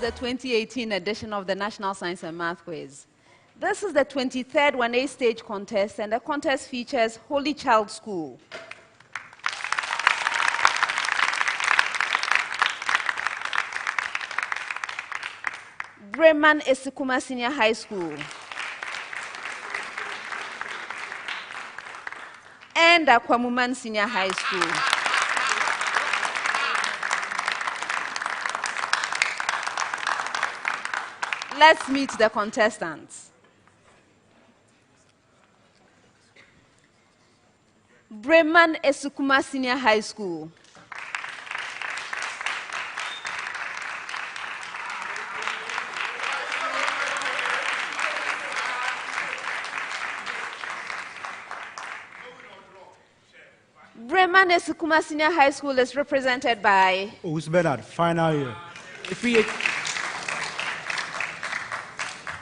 the 2018 edition of the National Science and Math Quiz. This is the 23rd 1A stage contest, and the contest features Holy Child School. BREMAN ASIKUMA Senior High School. And AKWAMUMAN Senior High School. Let's meet the contestants. BREMAN ASIKUMA Senior High School. BREMAN ASIKUMA Senior High School is represented by Bernard, final year.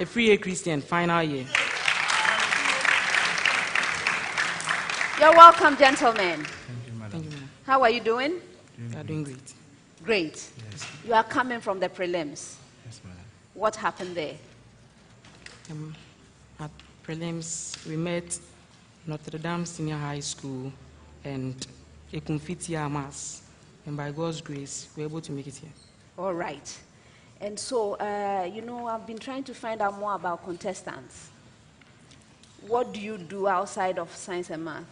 A free Christian, final year. You're welcome, gentlemen. Thank you, madam. Thank you, ma'am. How are you doing? You are doing great. Great. Yes, You are coming from the prelims. yes, madam. What happened there? At prelims, we met Notre Dame Senior High School and Ekumfitia Mass. And by God's grace, we were able to make it here. All right. And so, I've been trying to find out more about contestants. What do you do outside of science and math?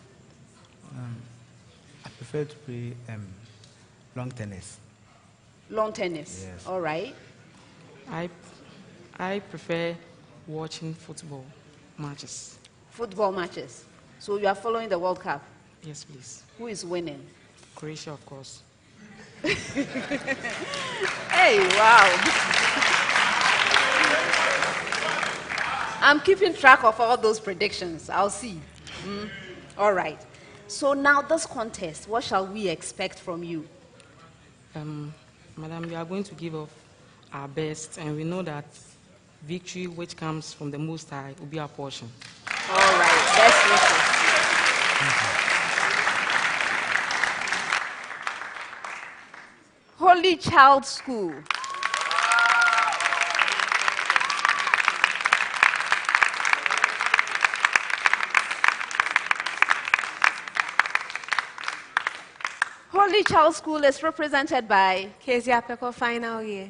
I prefer to play long tennis. Lawn tennis. Yes. All right. I prefer watching football matches. Football matches. So you are following the World Cup. Yes, please. Who is winning? Croatia, of course. Hey, wow. I'm keeping track of all those predictions. I'll see. All right. So now this contest, what shall we expect from you? Madam, we are going to give off our best, and we know that victory which comes from the Most High will be our portion. All right. Best wishes. Holy Child School. Holy Child School is represented by Kezia Peko, final year.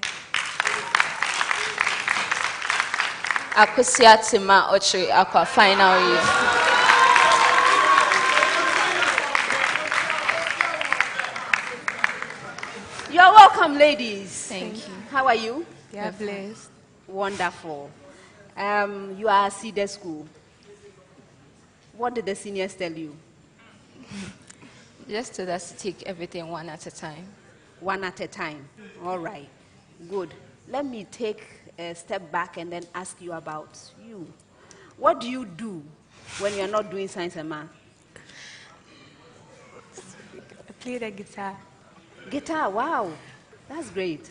Akusiatima Ochri Aqua, final year. You're welcome, ladies. Thank you. How are you? You are blessed. Wonderful. You are at Cedar School. What did the seniors tell you? Just to us to take everything one at a time. One at a time. All right. Good. Let me take a step back and then ask you about you. What do you do when you're not doing science and math? I play the guitar. Guitar, wow. That's great.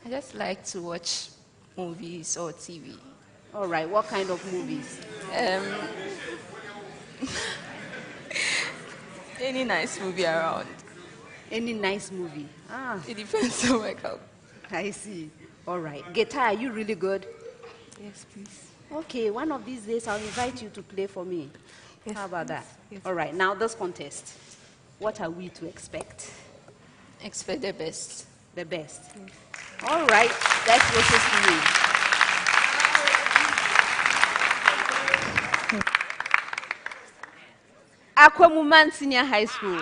I just like to watch movies or TV. All right. What kind of movies? Any nice movie around. Any nice movie? It depends on my cup. I see. All right. Guitar, are you really good? Yes, please. Okay, one of these days I'll invite you to play for me. Yes, How about that? Yes. All right, now this contest. What are we to expect? Expect the best. The best. All right, best wishes to you. AKWAMUMAN Senior High School.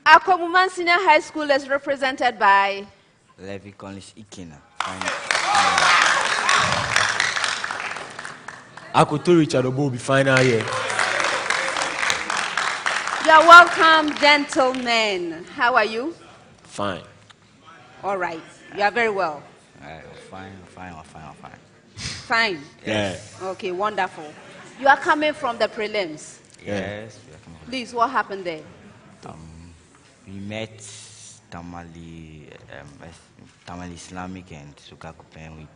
AKWAMUMAN Senior High School is represented by Levi Collins Ikina. Akutu Richard Obobi, final year. You're welcome, gentlemen. How are you? Fine. All right. You are very well. Fine. Fine. Yeah. Okay, wonderful. You are coming from the prelims. Yes. we are coming. Please, what happened there? We met Tamale Islamic and Sukakupen.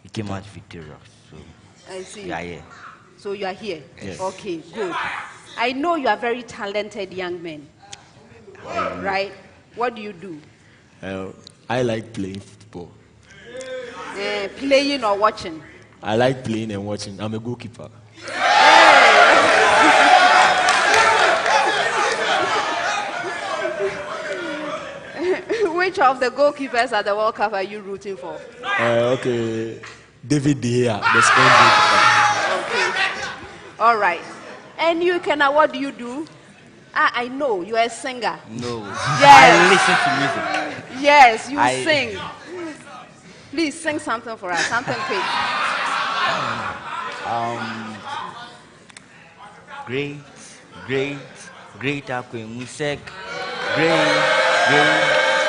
We came out victorious. So I see. we are here. So you are here? Yes. Okay, good. I know you are very talented young men. Right? What do you do? I like playing football. Playing or watching? I like playing and watching. I'm a goalkeeper. Which of the goalkeepers at the World Cup are you rooting for? Okay, David De Gea, the Spain goalkeeper. Okay. All right. And you, Kenna, what do you do? I know, you're a singer. No. Yes. I listen to music. Yes, you sing. Please sing something for us, something quick. Great AKWAMUMAN. Great.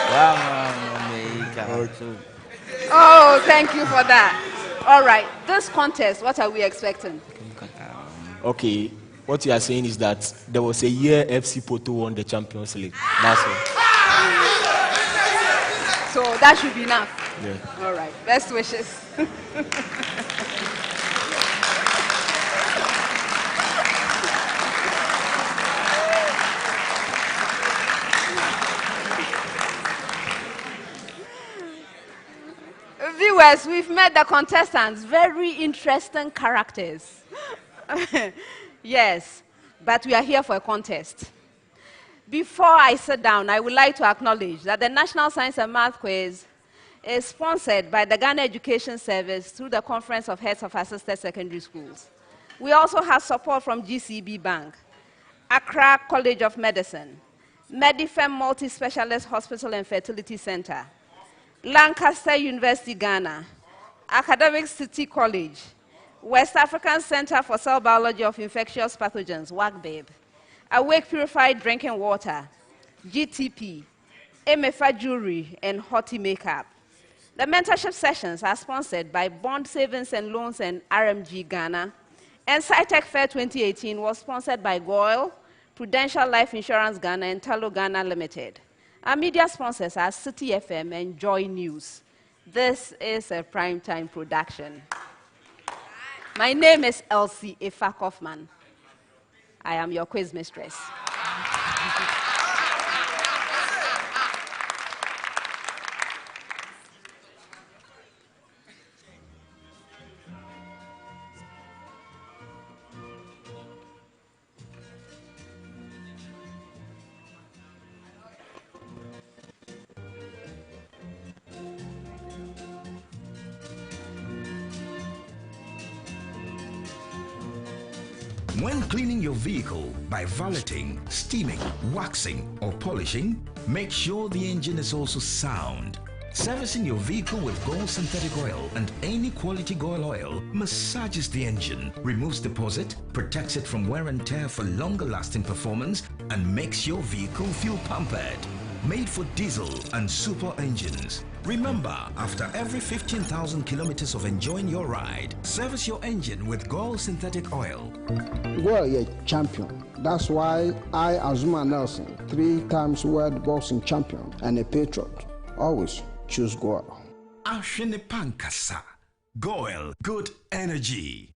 Wow. Oh, thank you for that. All right, this contest, what are we expecting? Okay, what you are saying is that there was a year FC Porto won the Champions League. That's all. So that should be enough. Yeah. All right, best wishes. Viewers, we've met the contestants, very interesting characters. Yes, but we are here for a contest. Before I sit down, I would like to acknowledge that the National Science and Math Quiz is sponsored by the Ghana Education Service through the Conference of Heads of Assisted Secondary Schools. We also have support from GCB Bank, Accra College of Medicine, Medifem Multi-Specialist Hospital and Fertility Center, Lancaster University, Ghana, Academic City College, West African Center for Cell Biology of Infectious Pathogens, WACBIB, Awake Purified Drinking Water, GTP, MFA Jewelry, and Hottie Makeup. The mentorship sessions are sponsored by Bond Savings and Loans and RMG Ghana, and SciTech Fair 2018 was sponsored by Goyle, Prudential Life Insurance Ghana, and Talo Ghana Limited. Our media sponsors are City FM and Joy News. This is a primetime production. My name is Elsie Ifa Kaufman. I am your quiz mistress. When cleaning your vehicle by valeting, steaming, waxing, or polishing, make sure the engine is also sound. Servicing your vehicle with Gold synthetic oil and any quality Gold oil massages the engine, removes deposit, protects it from wear and tear for longer lasting performance, and makes your vehicle feel pampered. Made for diesel and super engines. Remember, after every 15,000 kilometers of enjoying your ride, service your engine with Gold synthetic oil. Well, you're champion. That's why I, Azuma Nelson, 3 times world boxing champion and a patriot, always choose Goyle. Ashene Pankasa. Goyle, good energy.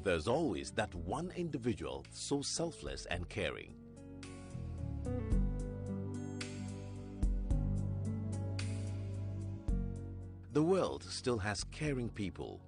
There's always that one individual so selfless and caring. The world still has caring people.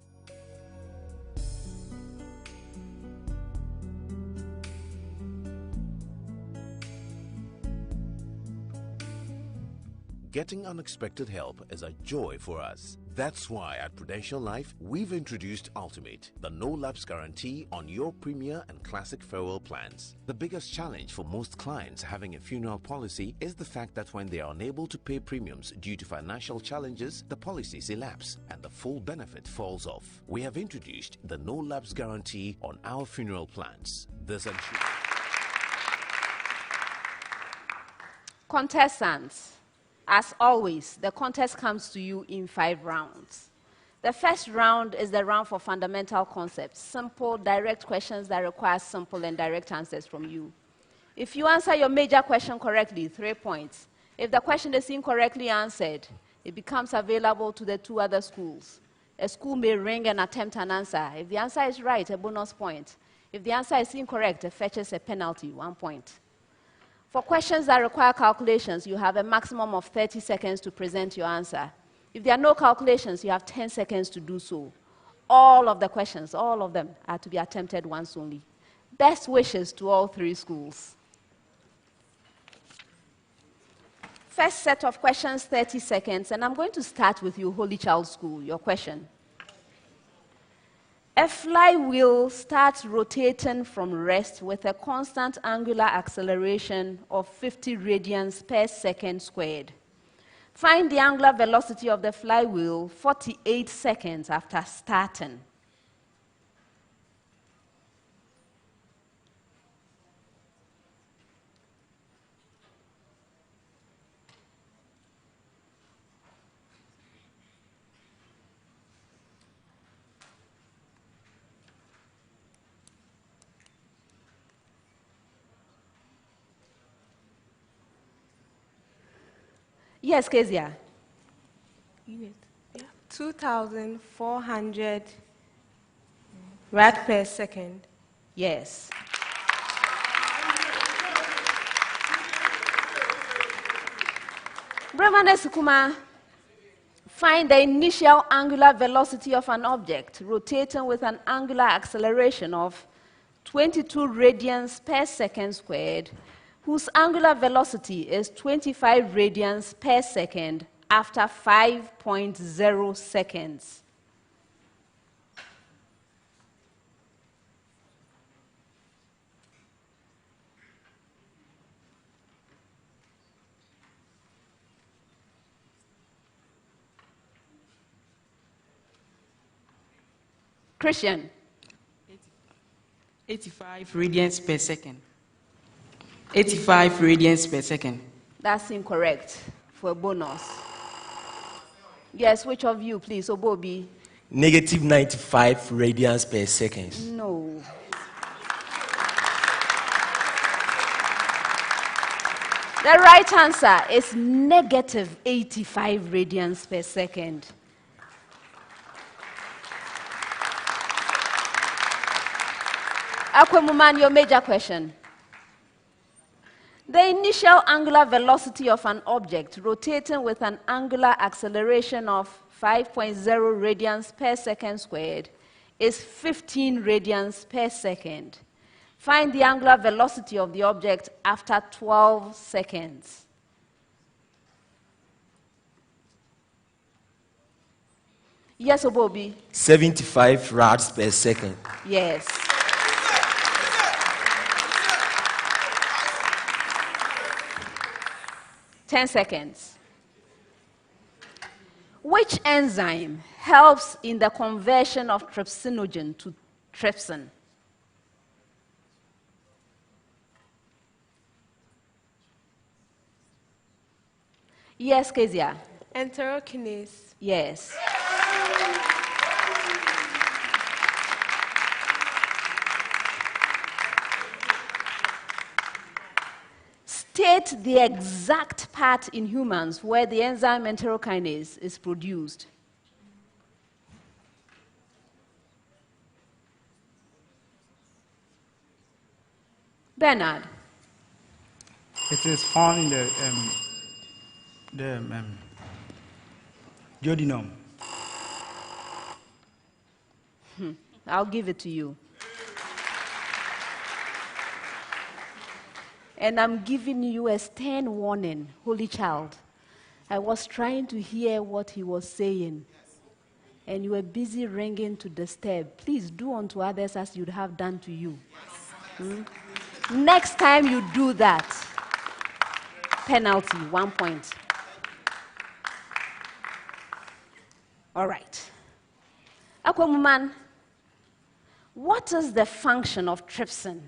Getting unexpected help is a joy for us. That's why at Prudential Life, we've introduced Ultimate, the no-lapse guarantee on your Premier and Classic farewell plans. The biggest challenge for most clients having a funeral policy is the fact that when they are unable to pay premiums due to financial challenges, the policies elapse and the full benefit falls off. We have introduced the no-lapse guarantee on our funeral plans. This ensures... Contestants. As always, the contest comes to you in 5 rounds. The first round is the round for fundamental concepts, simple, direct questions that require simple and direct answers from you. If you answer your major question correctly, 3 points. If the question is incorrectly answered, it becomes available to the 2 other schools. A school may ring and attempt an answer. If the answer is right, a bonus point. If the answer is incorrect, it fetches a penalty, 1 point. For questions that require calculations, you have a maximum of 30 seconds to present your answer. If there are no calculations, you have 10 seconds to do so. All of the questions, all of them, are to be attempted once only. Best wishes to all 3 schools. First set of questions, 30 seconds, and I'm going to start with you, Holy Child School, your question. A flywheel starts rotating from rest with a constant angular acceleration of 50 radians per second squared. Find the angular velocity of the flywheel 48 seconds after starting. Yes, Kezia. 2,400 rad per second. Yes. BREMAN ASIKUMA, find the initial angular velocity of an object rotating with an angular acceleration of 22 radians per second squared, whose angular velocity is 25 radians per second after 5.0 seconds. Christian. 85 radians per second. 85 radians per second. That's incorrect for a bonus. Yes, which of you, please? Obobi. Negative 95 radians per second. No. The right answer is negative 85 radians per second. AKWAMUMAN, your major question. The initial angular velocity of an object rotating with an angular acceleration of 5.0 radians per second squared is 15 radians per second. Find the angular velocity of the object after 12 seconds. Yes, Obobi? 75 rads per second. Yes. Ten seconds. Which enzyme helps in the conversion of trypsinogen to trypsin? Yes, Kezia. Enterokinase. Yes. State the exact part in humans where the enzyme enterokinase is produced. Bernard. It is found in the duodenum. I'll give it to you. And I'm giving you a stern warning, Holy Child. I was trying to hear what he was saying, and you were busy ringing to disturb. Please do unto others as you'd have done to you. Next time you do that, penalty, 1 point. All right. AKWAMUMAN, what is the function of trypsin?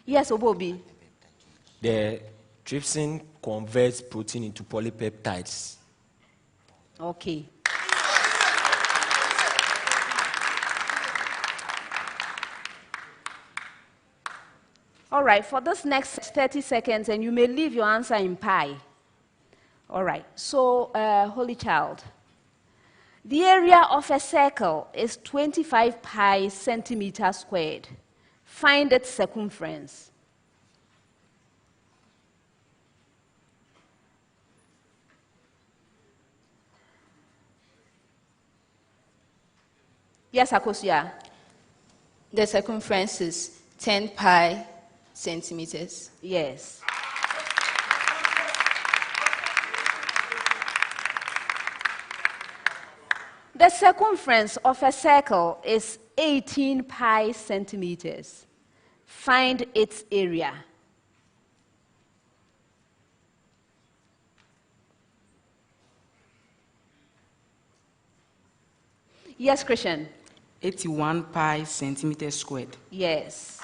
Yes, Obobi. The trypsin converts protein into polypeptides. Okay. All right, for this next 30 seconds, and you may leave your answer in pi. All right, so, Holy Child, the area of a circle is 25 pi centimeters squared. Find its circumference. Yes, Akosia. The circumference is 10 pi centimeters. Yes. The circumference of a circle is 18 pi centimeters. Find its area. Yes, Christian. 81 pi centimeters squared. Yes.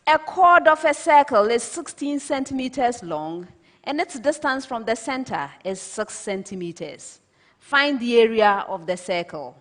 A chord of a circle is 16 centimeters long, and its distance from the center is 6 centimeters. Find the area of the circle.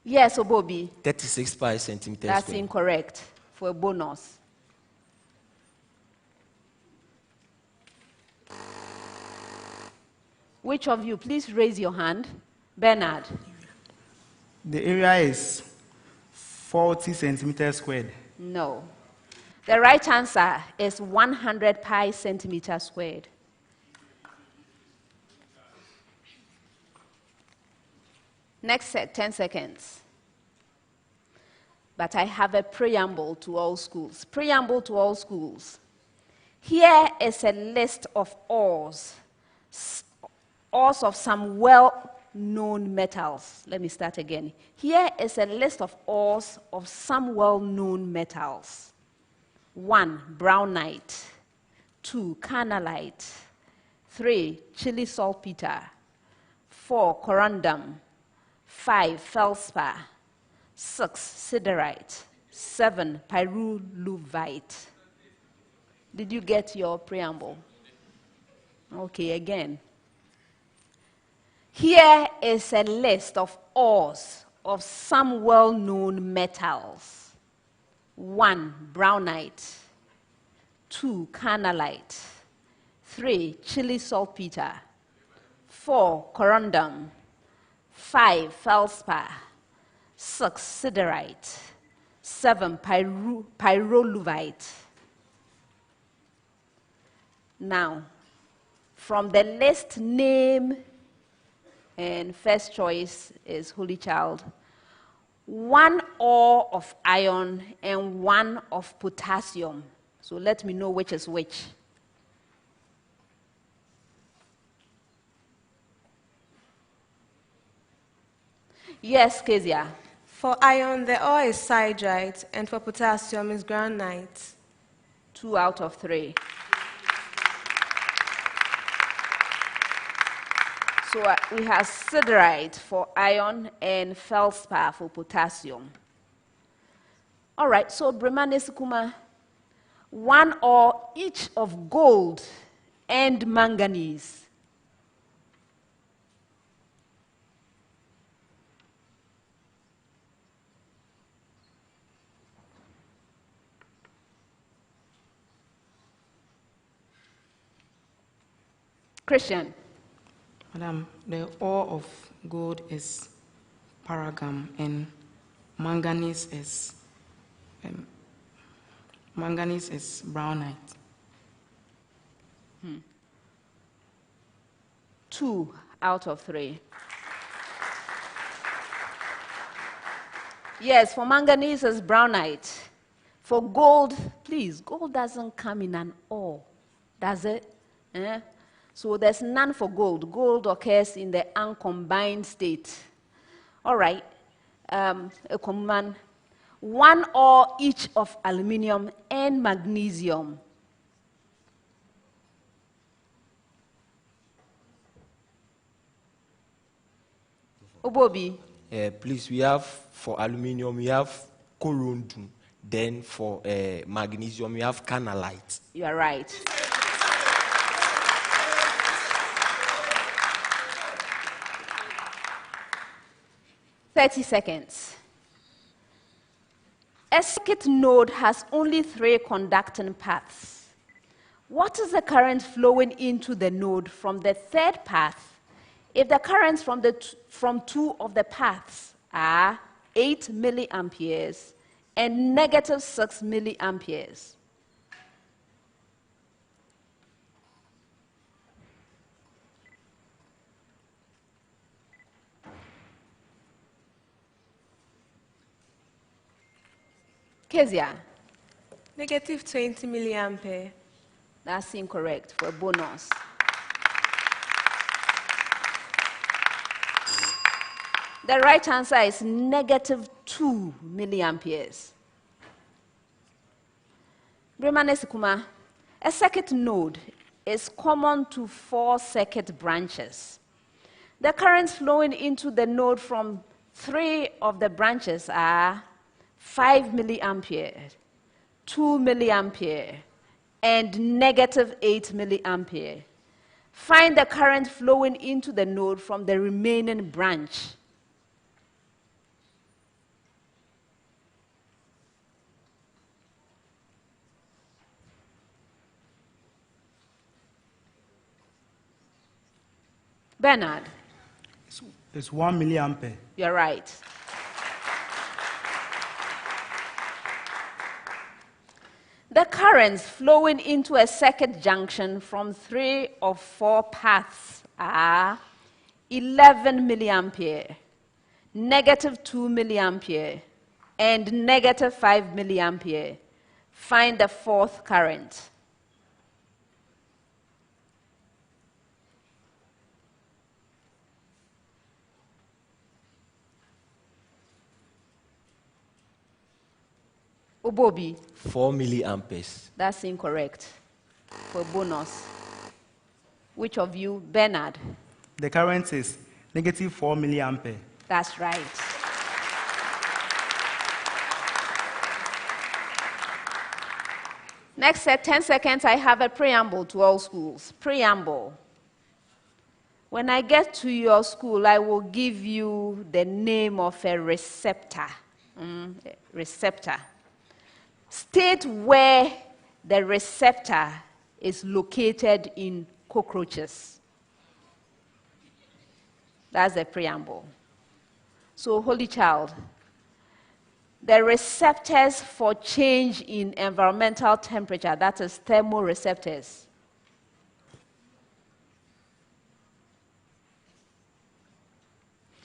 Yes, Obobi. 36 pi centimeters That's squared. incorrect for a bonus. Which of you, please raise your hand? Bernard. The area is 40 centimeters squared. No. The right answer is 100 pi centimeters squared. Next set, 10 seconds. But I have a preamble to all schools. Preamble to all schools. Here is a list of ores of some well-known metals. Let me start again. Here is a list of ores of some well-known metals. 1, brownite. 2, carnallite. 3, Chile saltpeter. 4, corundum. 5, feldspar. 6, siderite. 7, pyroluvite. Did you get your preamble? Okay, again. Here is a list of ores of some well-known metals. 1, brownite. 2, carnallite. 3, Chile saltpeter. 4, corundum. 5, feldspar. 6, siderite. 7, pyroluvite. Now, from the list, name, and first choice is Holy Child. 1 ore of iron and 1 of potassium. So let me know which is which. Yes, Kezia. For iron, the ore is siderite, and for potassium is granite. 2 out of 3. So we have siderite for iron and feldspar for potassium. All right, so BREMAN ASIKUMA, 1 ore each of gold and manganese. Christian. Madam, the ore of gold is paragam and manganese is brownite. 2 out of 3. Yes, for manganese is brownite. For gold, please, gold doesn't come in an ore, does it? So there's none for gold. Gold occurs in the uncombined state. All right, AKWAMUMAN, 1 ore each of aluminium and magnesium. Obobi. Please, we have for aluminium, we have corundum. Then for magnesium, we have canalite. You are right. "30 seconds. A circuit node has only 3 conducting paths. What is the current flowing into the node from the 3rd path if the currents from 2 of the paths are 8 milliamperes and negative 6 milliamperes?" Kezia. Negative 20 milliampere. That's incorrect for a bonus. The right answer is negative 2 milliamperes. BREMAN ASIKUMA, a circuit node is common to 4 circuit branches. The currents flowing into the node from 3 of the branches are 5 milliampere, 2 milliampere, and negative 8 milliampere. Find the current flowing into the node from the remaining branch. Bernard. It's 1 milliampere. You're right. The currents flowing into a circuit junction from 3 of 4 paths are 11 milliampere, negative 2 milliampere, and negative 5 milliampere. Find the 4th current. Obobi. 4 milliamperes. That's incorrect. For bonus. Which of you? Bernard. The current is negative 4 milliampere. That's right. Next 10 seconds, I have a preamble to all schools. Preamble. When I get to your school, I will give you the name of a receptor. Receptor. State where the receptor is located in cockroaches. That's the preamble. So, Holy Child, the receptors for change in environmental temperature, that is thermoreceptors.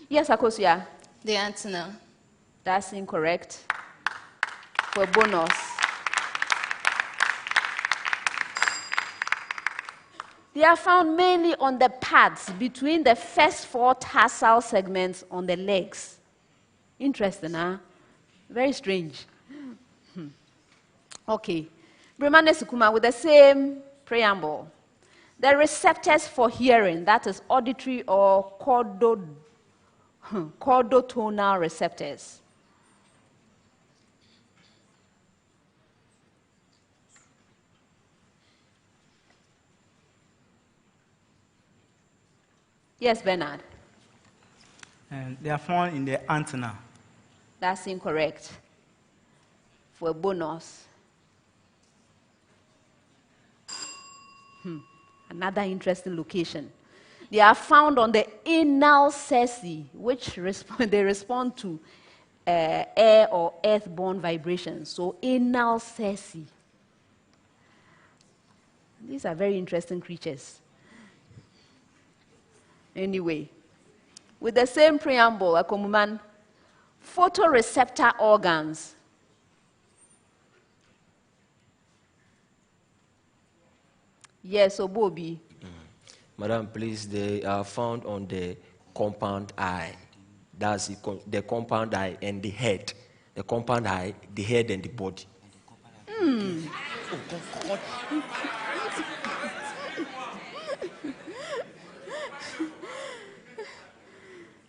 Yes, Akosia? The antenna. That's incorrect. For bonus. They are found mainly on the pads between the first 4 tarsal segments on the legs. Interesting, huh? Very strange. Okay. BREMAN ASIKUMA with the same preamble. The receptors for hearing, that is auditory or chordotonal receptors. Yes, Bernard. And they are found in the antenna. That's incorrect. For a bonus. Another interesting location. They are found on the anal cerci, which they respond to air or earthborne vibrations. So anal cerci. These are very interesting creatures. Anyway, with the same preamble, AKWAMUMAN, photoreceptor organs. Yes, Obobi. Madam, please, they are found on the compound eye. That's the compound eye and the head. The compound eye, the head, and the body.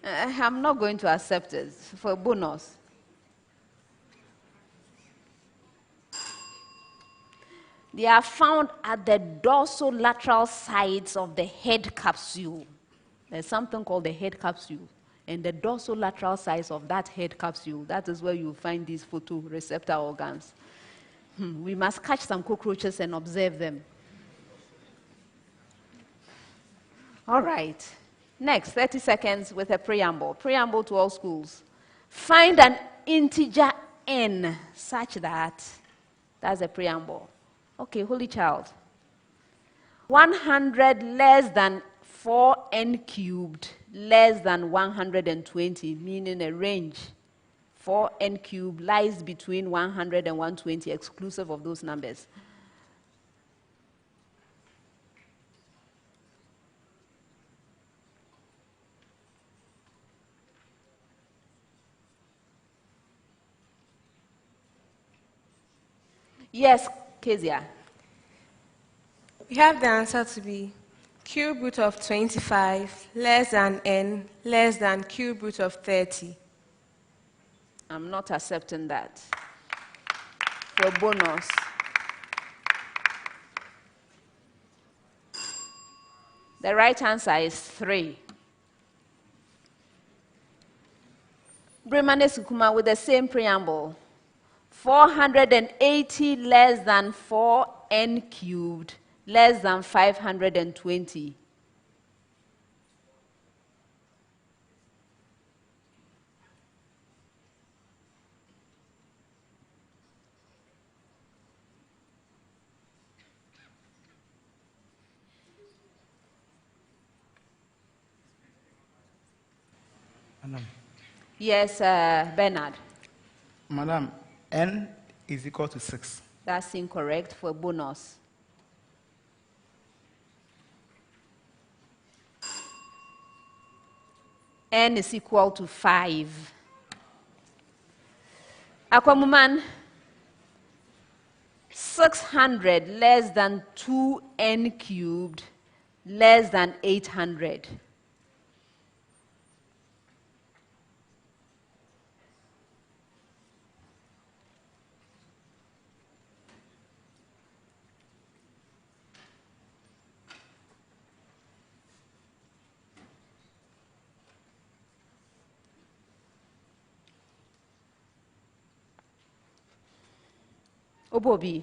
I'm not going to accept it for a bonus. They are found at the dorsolateral sides of the head capsule. There's something called the head capsule. And the dorsolateral sides of that head capsule, that is where you find these photoreceptor organs. We must catch some cockroaches and observe them. All right. Next, 30 seconds with a preamble. Preamble to all schools. Find an integer n such that, that's a preamble. Okay, Holy Child. 100 less than 4n cubed less than 120, meaning a range. 4n cubed lies between 100 and 120, exclusive of those numbers. Yes, Kezia. We have the answer to be cube root of 25 less than n less than cube root of 30. I'm not accepting that. For a bonus. The right answer is 3. BREMAN ASIKUMA with the same preamble. 480 less than 4n cubed less than 520. Madam. Yes, Bernard. Madam, n is equal to 6. That's incorrect for a bonus. N is equal to 5. AKWAMUMAN, 600 less than 2n cubed less than 800. Obobi.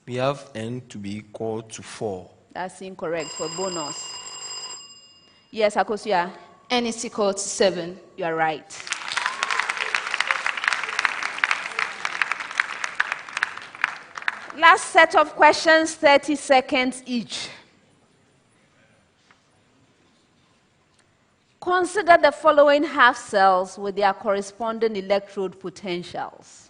We have n to be equal to 4. That's incorrect for bonus. Yes, Akosia. N is equal to 7. You are right. Last set of questions, 30 seconds each. Consider the following half cells with their corresponding electrode potentials.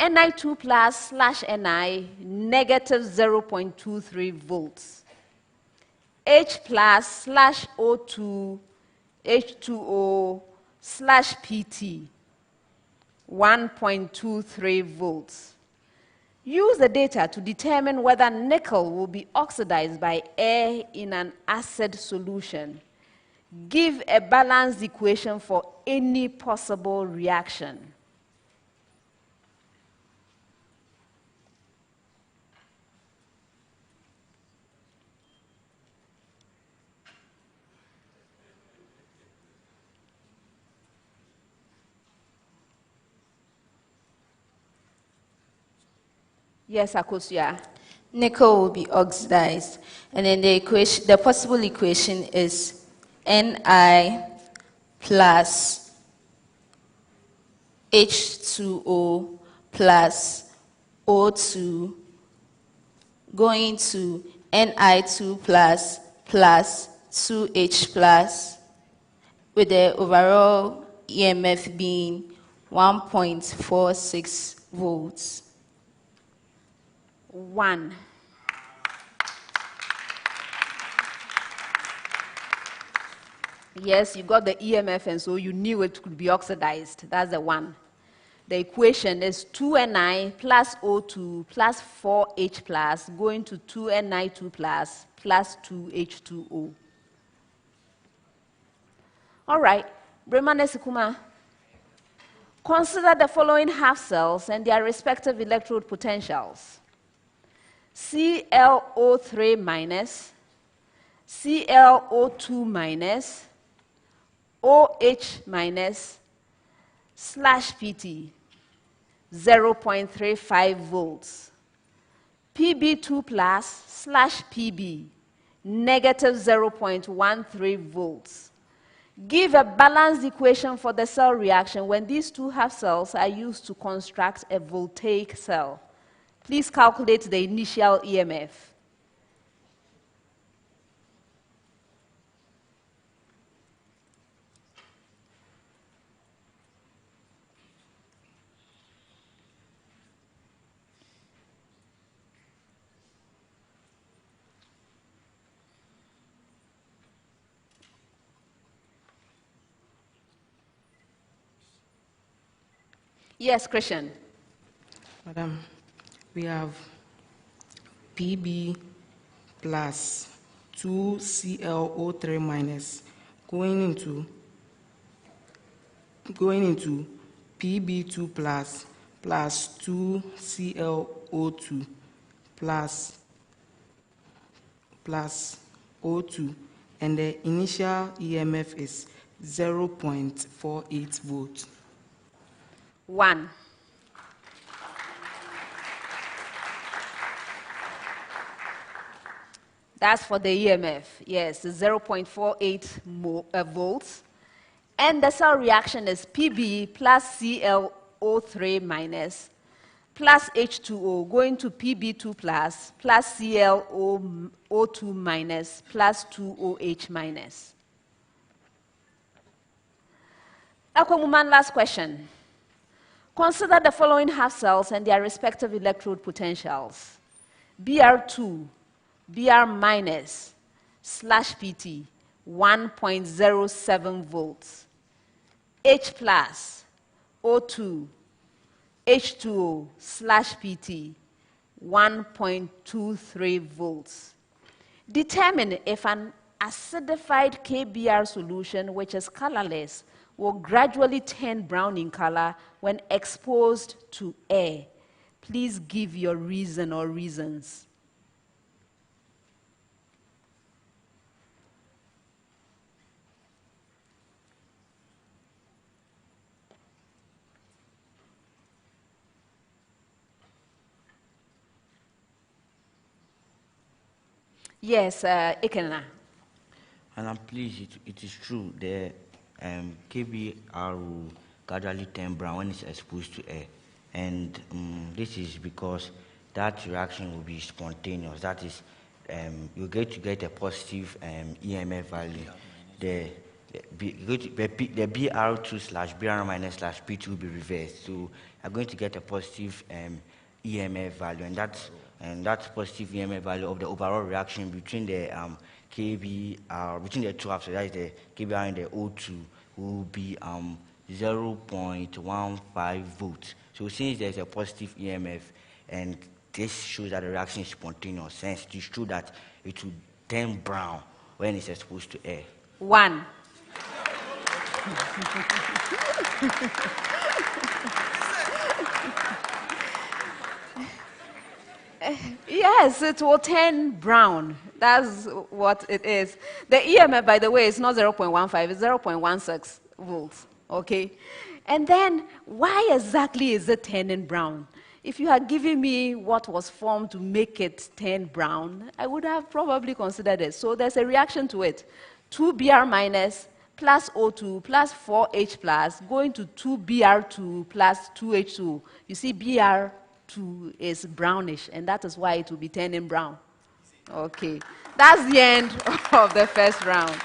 Ni2 plus / Ni negative 0.23 volts. H plus / O2 H2O / PT 1.23 volts. Use the data to determine whether nickel will be oxidized by air in an acid solution. Give a balanced equation for any possible reaction. Yes, Akosia. Nickel will be oxidized, and then the possible equation is Ni plus H2O plus O2 going to Ni2 plus 2H plus, with the overall EMF being 1.46 volts. 1. Yes, you got the EMF, and so you knew it could be oxidized. That's the 1. The equation is 2Ni plus O2 plus 4H plus going to 2Ni2 plus 2H2O. All right, BREMAN ASIKUMA. Consider the following half cells and their respective electrode potentials. ClO3 minus, ClO2 minus, OH minus, /PT, 0.35 volts. Pb2 plus /Pb, negative 0.13 volts. Give a balanced equation for the cell reaction when these two half cells are used to construct a voltaic cell. Please calculate the initial EMF. Yes, Christian. Madam, we have Pb plus 2ClO3 minus going into Pb2 plus 2ClO2 plus O2, and the initial EMF is 0.48 volts. 1. That's for the EMF. Yes, 0.48 volts. And the cell reaction is Pb plus ClO3 minus plus H2O going to Pb2 plus ClO2 minus plus 2OH minus. AKWAMUMAN, last question. Consider the following half cells and their respective electrode potentials. Br2, Br minus, /PT, 1.07 volts. H plus, O2, H2O, /PT, 1.23 volts. Determine if an acidified KBr solution, which is colorless, will gradually turn brown in color when exposed to air. Please give your reason or reasons. Yes, Ikena. And I'm pleased it is true. The KBR will gradually turn brown when it's exposed to air. And this is because that reaction will be spontaneous. That is, you get a positive EMF value. The BR2/BR minus/P2 will be reversed. So you're going to get a positive EMF value, and that positive EMF value of the overall reaction between the KBR, between the two halves, so that is the KBR and the O2, will be 0.15 volts. So since there's a positive EMF, and this shows that the reaction is spontaneous, since it is true that it will turn brown when it's exposed to air. 1. Yes, it will turn brown. That's what it is. The EMF, by the way, is not 0.15, it's 0.16 volts, okay? And then, why exactly is it turning brown? If you had given me what was formed to make it turn brown, I would have probably considered it. So there's a reaction to it. 2Br minus plus O2 plus 4H plus going to 2Br2 plus 2H2. You see, Br2 is brownish, and that is why it will be turning brown. Okay, that's the end of the first round.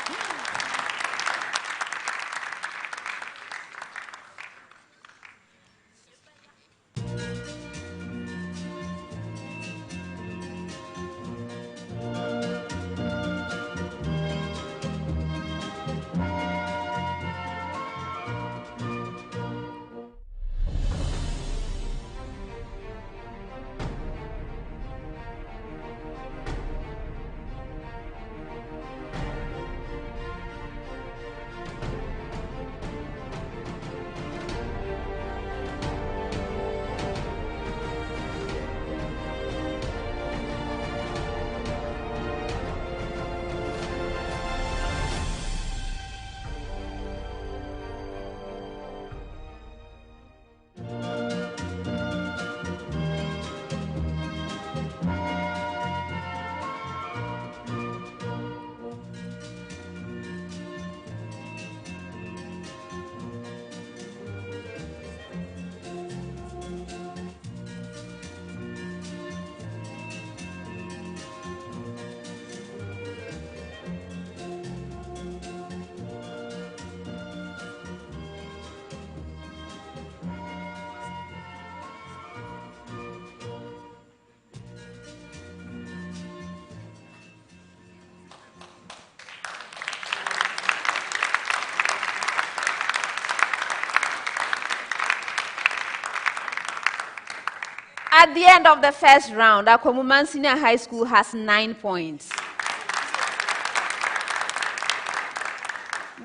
At the end of the first round, AKWAMUMAN Senior High School has 9 points.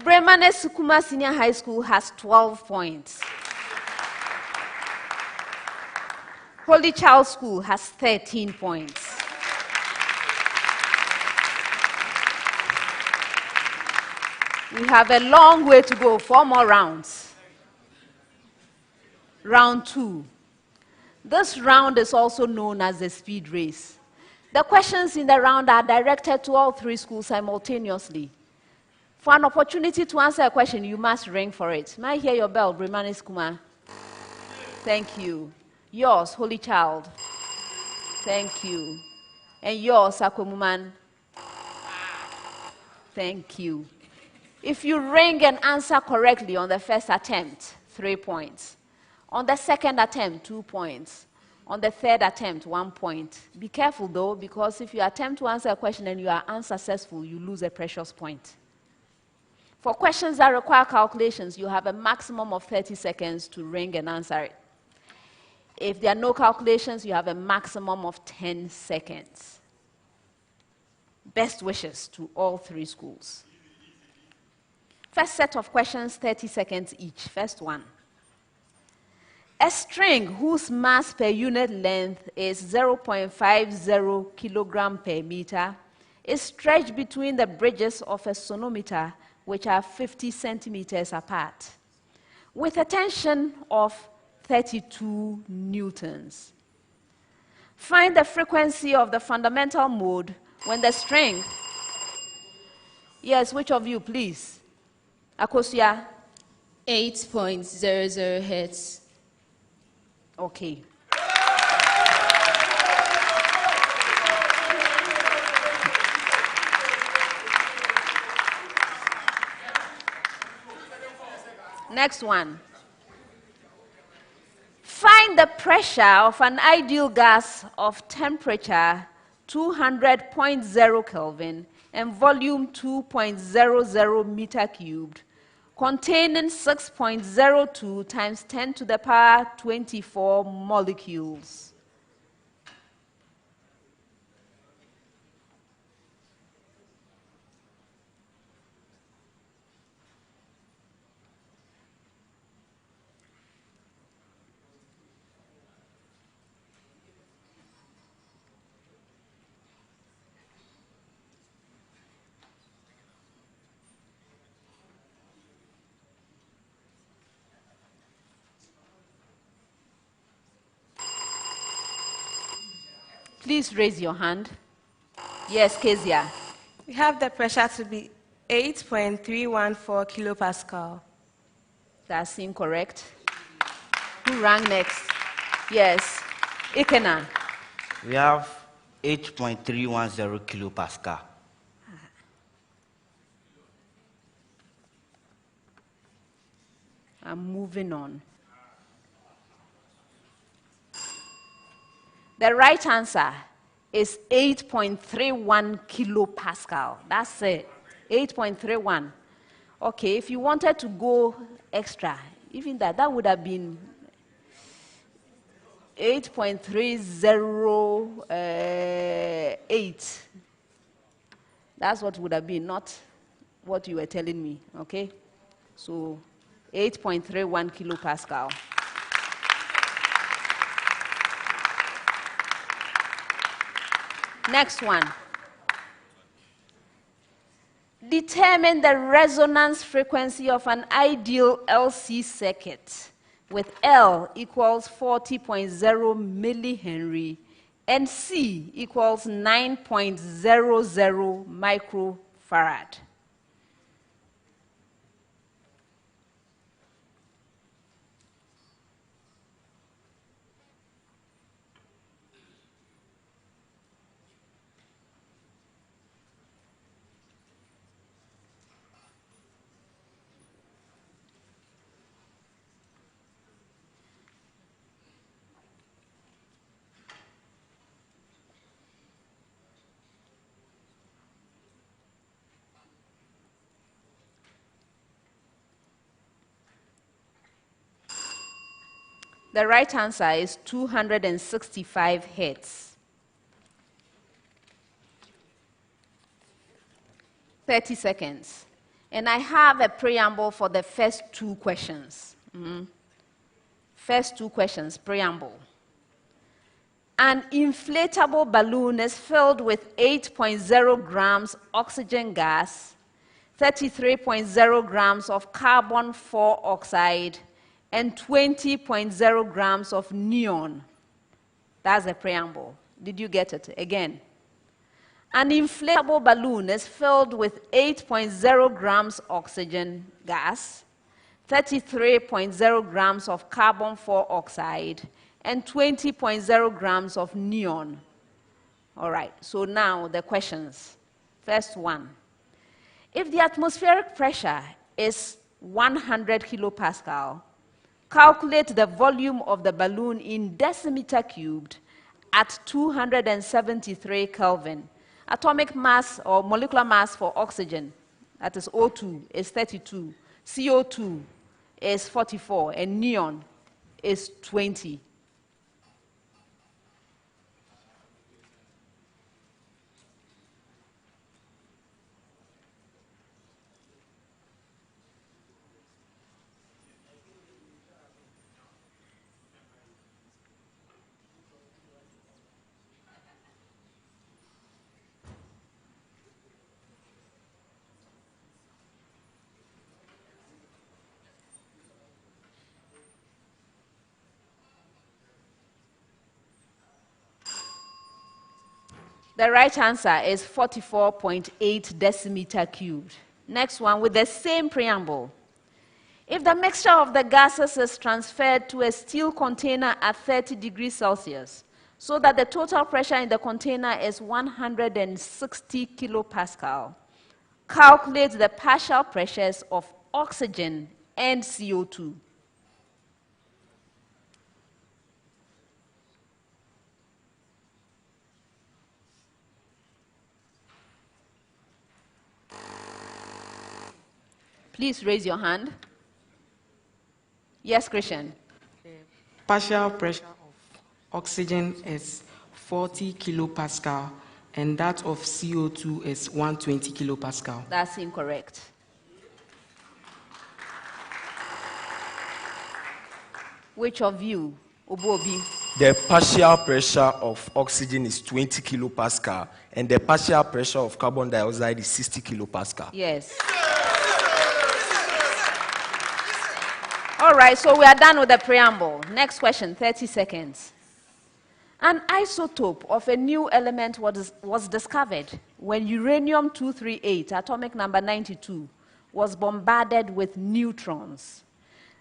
BREMAN ASIKUMA Senior High School has 12 points. Holy Child School has 13 points. We have a long way to go, 4 more rounds. Round 2. This round is also known as the speed race. The questions in the round are directed to all 3 schools simultaneously. For an opportunity to answer a question, you must ring for it. May I hear your bell, BREMAN ASIKUMA? Thank you. Yours, Holy Child. Thank you. And yours, AKWAMUMAN. Thank you. If you ring and answer correctly on the first attempt, 3 points. On the second attempt, 2 points. On the third attempt, 1 point. Be careful though, because if you attempt to answer a question and you are unsuccessful, you lose a precious point. For questions that require calculations, you have a maximum of 30 seconds to ring and answer it. If there are no calculations, you have a maximum of 10 seconds. Best wishes to all 3 schools. First set of questions, 30 seconds each. First one. A string whose mass per unit length is 0.50 kilogram per meter is stretched between the bridges of a sonometer, which are 50 centimeters apart, with a tension of 32 newtons. Find the frequency of the fundamental mode when the string... Yes, which of you, please? Akosia? 8.00 hertz. Okay. Next one. Find the pressure of an ideal gas of temperature 200.0 Kelvin and volume 2.00 meter cubed, containing 6.02 times 10 to the power 24 molecules. Please raise your hand. Yes, Kezia. We have the pressure to be 8.314 kilopascal. That's incorrect. Who rang next? Yes, Ikena. We have 8.310 kilopascal. I'm moving on. The right answer is 8.31 kilopascal. That's it. 8.31. Okay, if you wanted to go extra, even that would have been 8.308. That's what would have been, not what you were telling me, okay? So 8.31 kilopascal. Next one. Determine the resonance frequency of an ideal LC circuit with L equals 40.0 millihenry and C equals 9.00 microfarad. The right answer is 265 hertz. 30 seconds. And I have a preamble for the first two questions. First two questions, preamble. An inflatable balloon is filled with 8.0 grams oxygen gas, 33.0 grams of carbon 4 oxide, and 20.0 grams of neon. That's the preamble. Did you get it? Again. An inflatable balloon is filled with 8.0 grams oxygen gas, 33.0 grams of carbon 4 oxide, and 20.0 grams of neon. All right, so now the questions. First one. If the atmospheric pressure is 100 kilopascal, calculate the volume of the balloon in decimeter cubed at 273 Kelvin. Atomic mass or molecular mass for oxygen, that is O2, is 32. CO2 is 44, and neon is 20. The right answer is 44.8 decimeter cubed. Next one, with the same preamble. If the mixture of the gases is transferred to a steel container at 30 degrees Celsius, so that the total pressure in the container is 160 kilopascal, calculate the partial pressures of oxygen and CO2. Please raise your hand. Yes, Christian. Partial pressure of oxygen is 40 kilopascal, and that of CO2 is 120 kilopascal. That's incorrect. Which of you, Obobi? The partial pressure of oxygen is 20 kilopascal, and the partial pressure of carbon dioxide is 60 kilopascal. Yes. All right, so we are done with the preamble. Next question, 30 seconds. An isotope of a new element was discovered when uranium-238, atomic number 92, was bombarded with neutrons.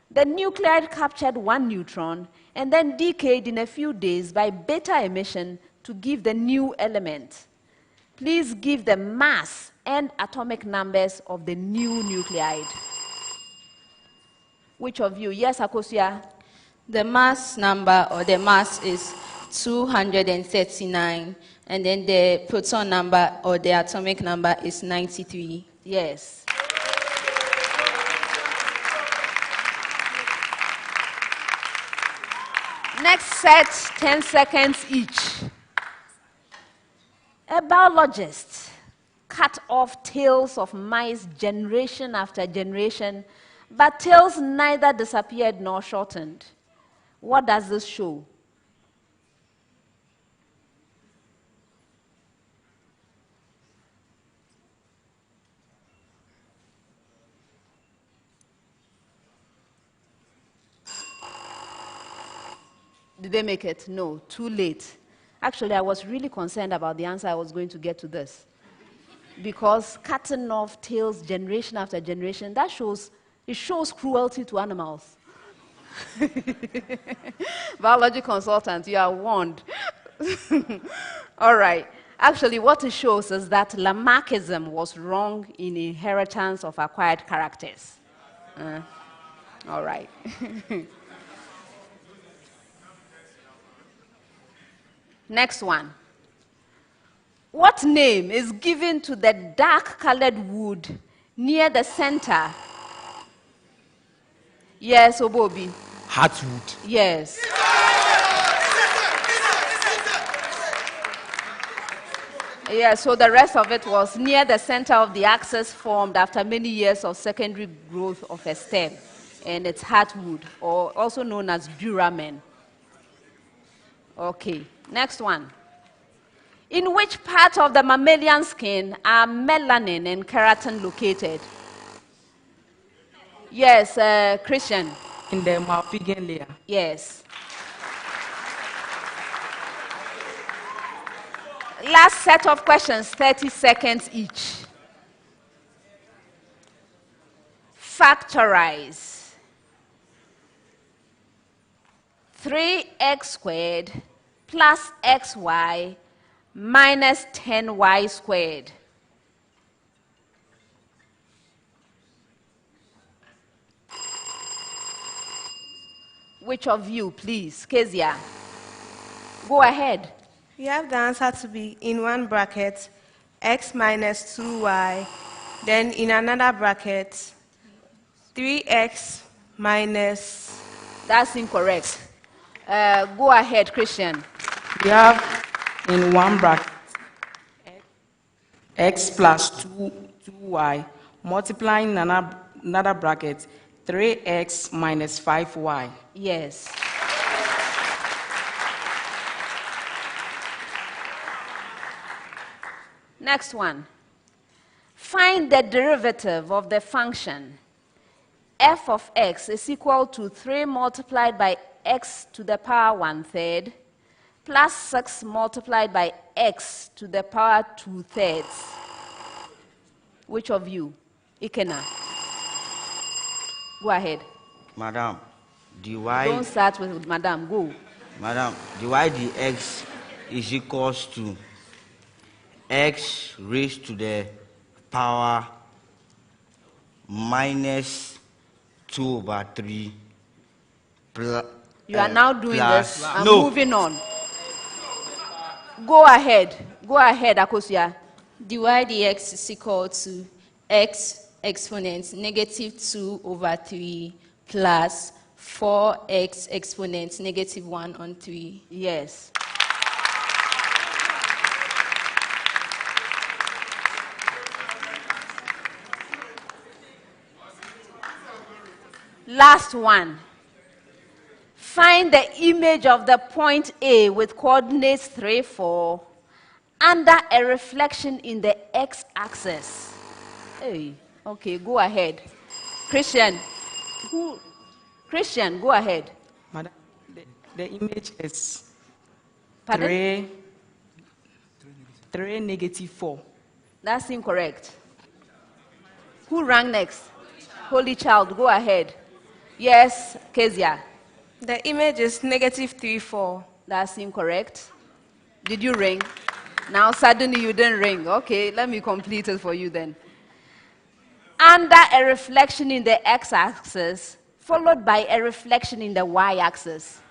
The nuclide captured one neutron and then decayed in a few days by beta emission to give the new element. Please give the mass and atomic numbers of the new nuclide. Which of you? Yes, Akosia? The mass number or the mass is 239, and then the proton number or the atomic number is 93. Yes. Next set, 10 seconds each. A biologist cut off tails of mice generation after generation, but tails neither disappeared nor shortened. What does this show? Did they make it? No, too late. Actually, I was really concerned about the answer I was going to get to this. Because cutting off tails generation after generation, it shows cruelty to animals. Biology consultant, you are warned. All right. Actually, what it shows is that Lamarckism was wrong in inheritance of acquired characters. All right. Next one. What name is given to the dark-colored wood near the center? Yes, Obobi. Heartwood. Yes. Yeah, so the rest of it was near the center of the axis formed after many years of secondary growth of a stem. And it's heartwood, or also known as BREMAN. Okay, next one. In which part of the mammalian skin are melanin and keratin located? Yes, Christian. In the Malpighian layer. Yes. Last set of questions, 30 seconds each. Factorize 3x squared plus xy minus 10y squared. Which of you, please? Kezia. Go ahead. We have the answer to be in one bracket, x minus 2y, then in another bracket, 3x minus... That's incorrect. Go ahead, Christian. We have in one bracket, x plus 2y, multiplying another bracket, 3x minus 5y. Yes. Next one. Find the derivative of the function f of x is equal to 3 multiplied by x to the power 1/3 plus 6 multiplied by x to the power 2/3. Which of you? Ikena. Go ahead. Madam, dy... Don't start with Madam. Go. Madam, dy dx is equals to x raised to the power minus 2/3 plus... You are now doing this. I'm no. moving on. Go ahead. Go ahead, Akosia. dy dx is equal to x exponent negative 2/3 plus 4x exponent negative 1/3. Yes. Last one. Find the image of the point A with coordinates 3, 4 under a reflection in the x-axis. Hey, okay, go ahead. Christian, Christian, go ahead. Madam, the image is Pardon? 3 negative 4. That's incorrect. Who rang next? Holy Child, go ahead. Yes, Kezia. The image is negative 3, 4. That's incorrect. Did you ring? Now suddenly you didn't ring. Okay, let me complete it for you then. Under a reflection in the x-axis, followed by a reflection in the y-axis.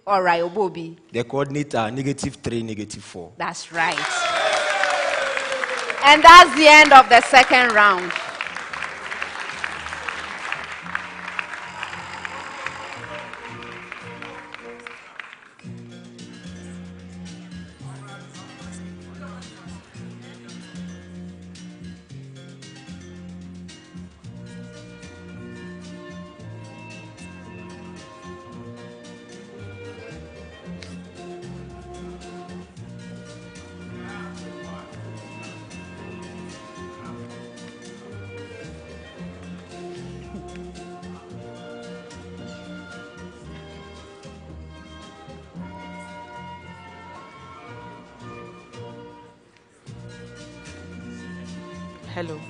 All right, Obobi. The coordinates are negative 3, negative 4. That's right. And that's the end of the second round. Hello.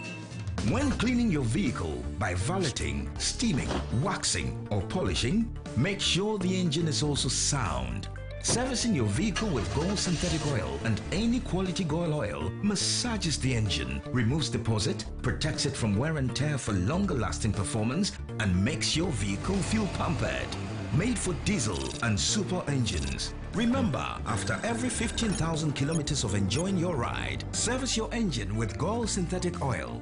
When cleaning your vehicle by valeting, steaming, waxing, or polishing, make sure the engine is also sound. Servicing your vehicle with Gold synthetic oil and any quality Gold oil massages the engine, removes deposit, protects it from wear and tear for longer lasting performance, and makes your vehicle feel pampered. Made for diesel and super engines, Remember, after every 15,000 kilometers of enjoying your ride, service your engine with Goil synthetic oil.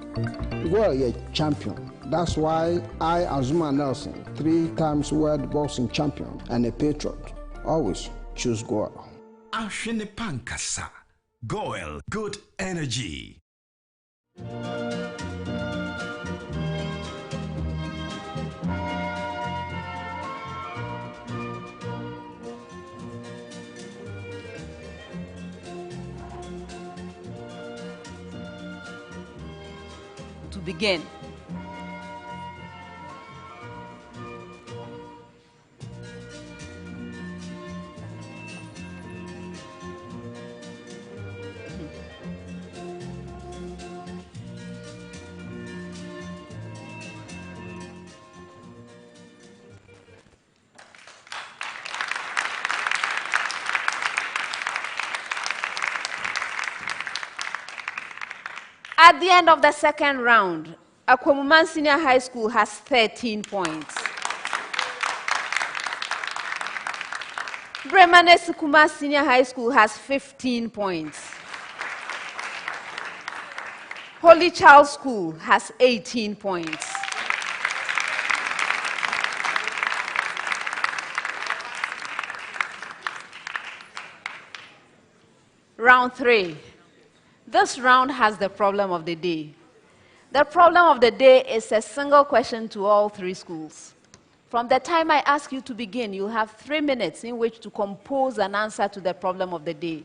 Goil, you're champion. That's why I, Azuma Nelson, 3 times world boxing champion and a patriot, always choose Goil. Ashwini Pankasa. Goil, good energy. To begin. At the end of the second round, AKWAMUMAN Senior High School has 13 points. BREMAN ASIKUMA Senior High School has 15 points. Holy Child School has 18 points. Round 3. This round has the problem of the day. The problem of the day is a single question to all 3 schools. From the time I ask you to begin, you'll have 3 minutes in which to compose an answer to the problem of the day.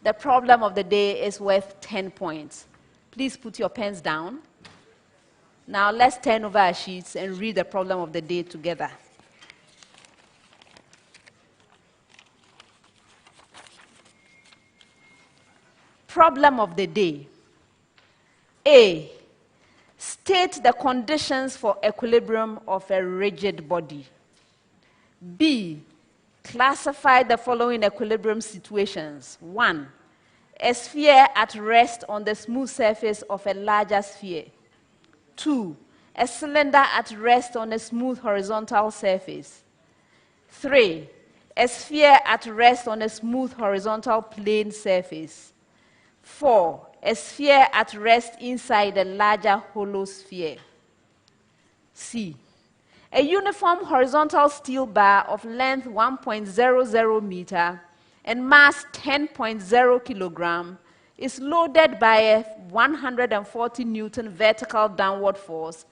The problem of the day is worth 10 points. Please put your pens down. Now let's turn over our sheets and read the problem of the day together. Problem of the day. A. State the conditions for equilibrium of a rigid body. B. Classify the following equilibrium situations. 1. A sphere at rest on the smooth surface of a larger sphere. 2. A cylinder at rest on a smooth horizontal surface. 3. A sphere at rest on a smooth horizontal plane surface. 4. A sphere at rest inside a larger hollow sphere. C. A uniform horizontal steel bar of length 1.00 meter and mass 10.0 kilogram is loaded by a 140 Newton vertical downward force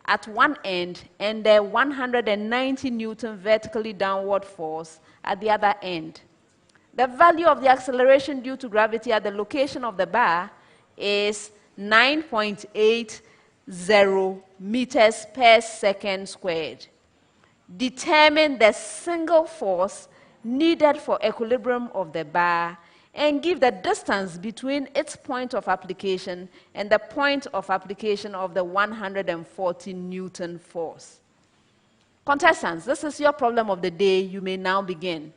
at one end and a 190 Newton vertically downward force at the other end. The value of the acceleration due to gravity at the location of the bar is 9.80 meters per second squared. Determine the single force needed for equilibrium of the bar and give the distance between its point of application and the point of application of the 140 Newton force. Contestants, this is your problem of the day. You may now begin.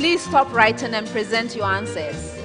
Please stop writing and present your answers.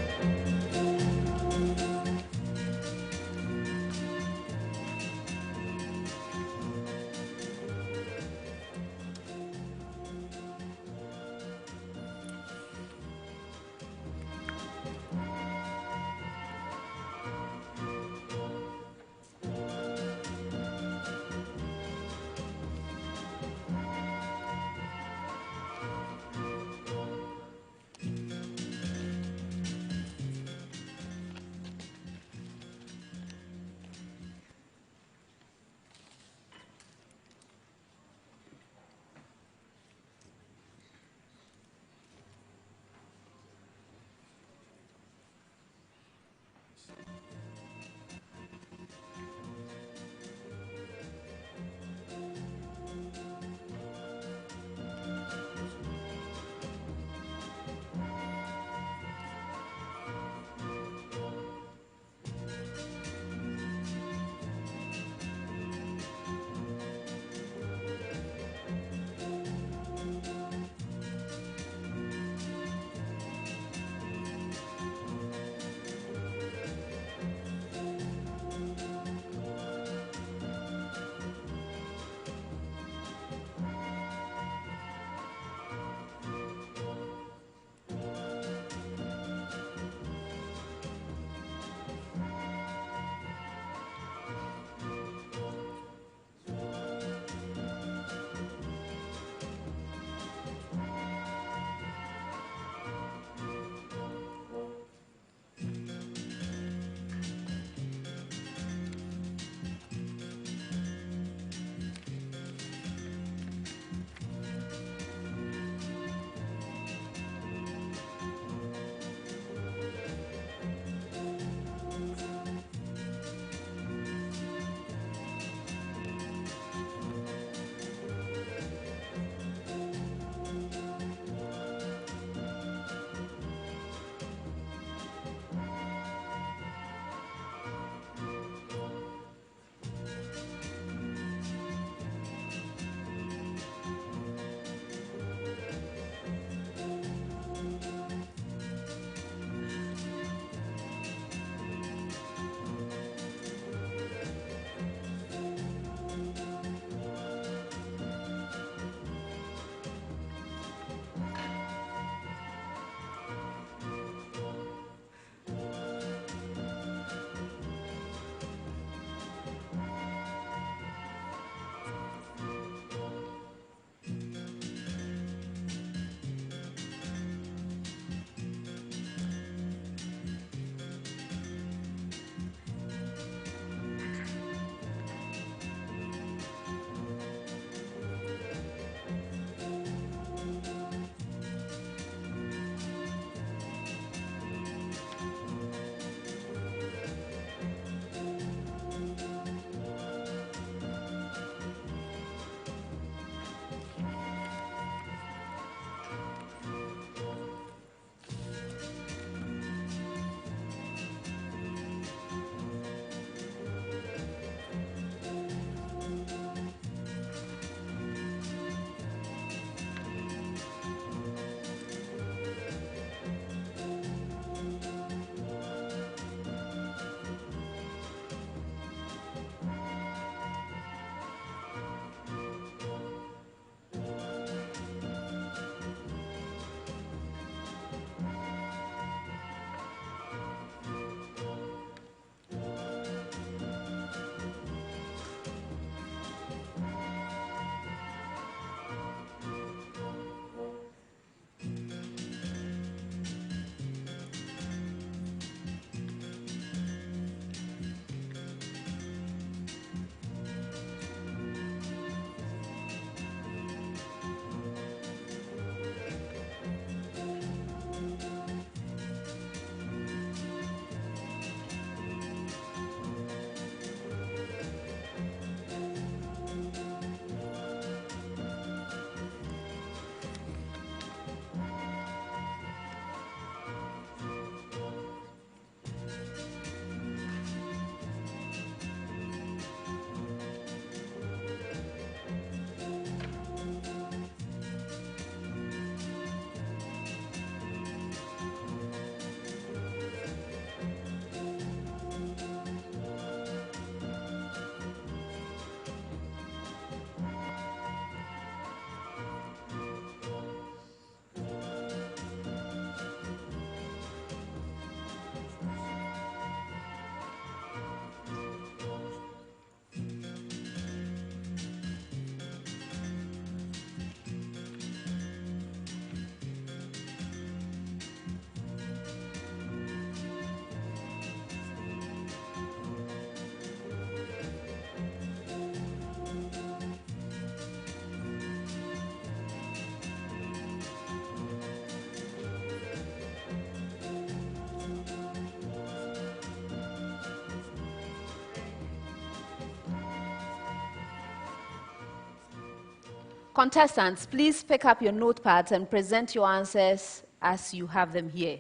Contestants, please pick up your notepads and present your answers as you have them here.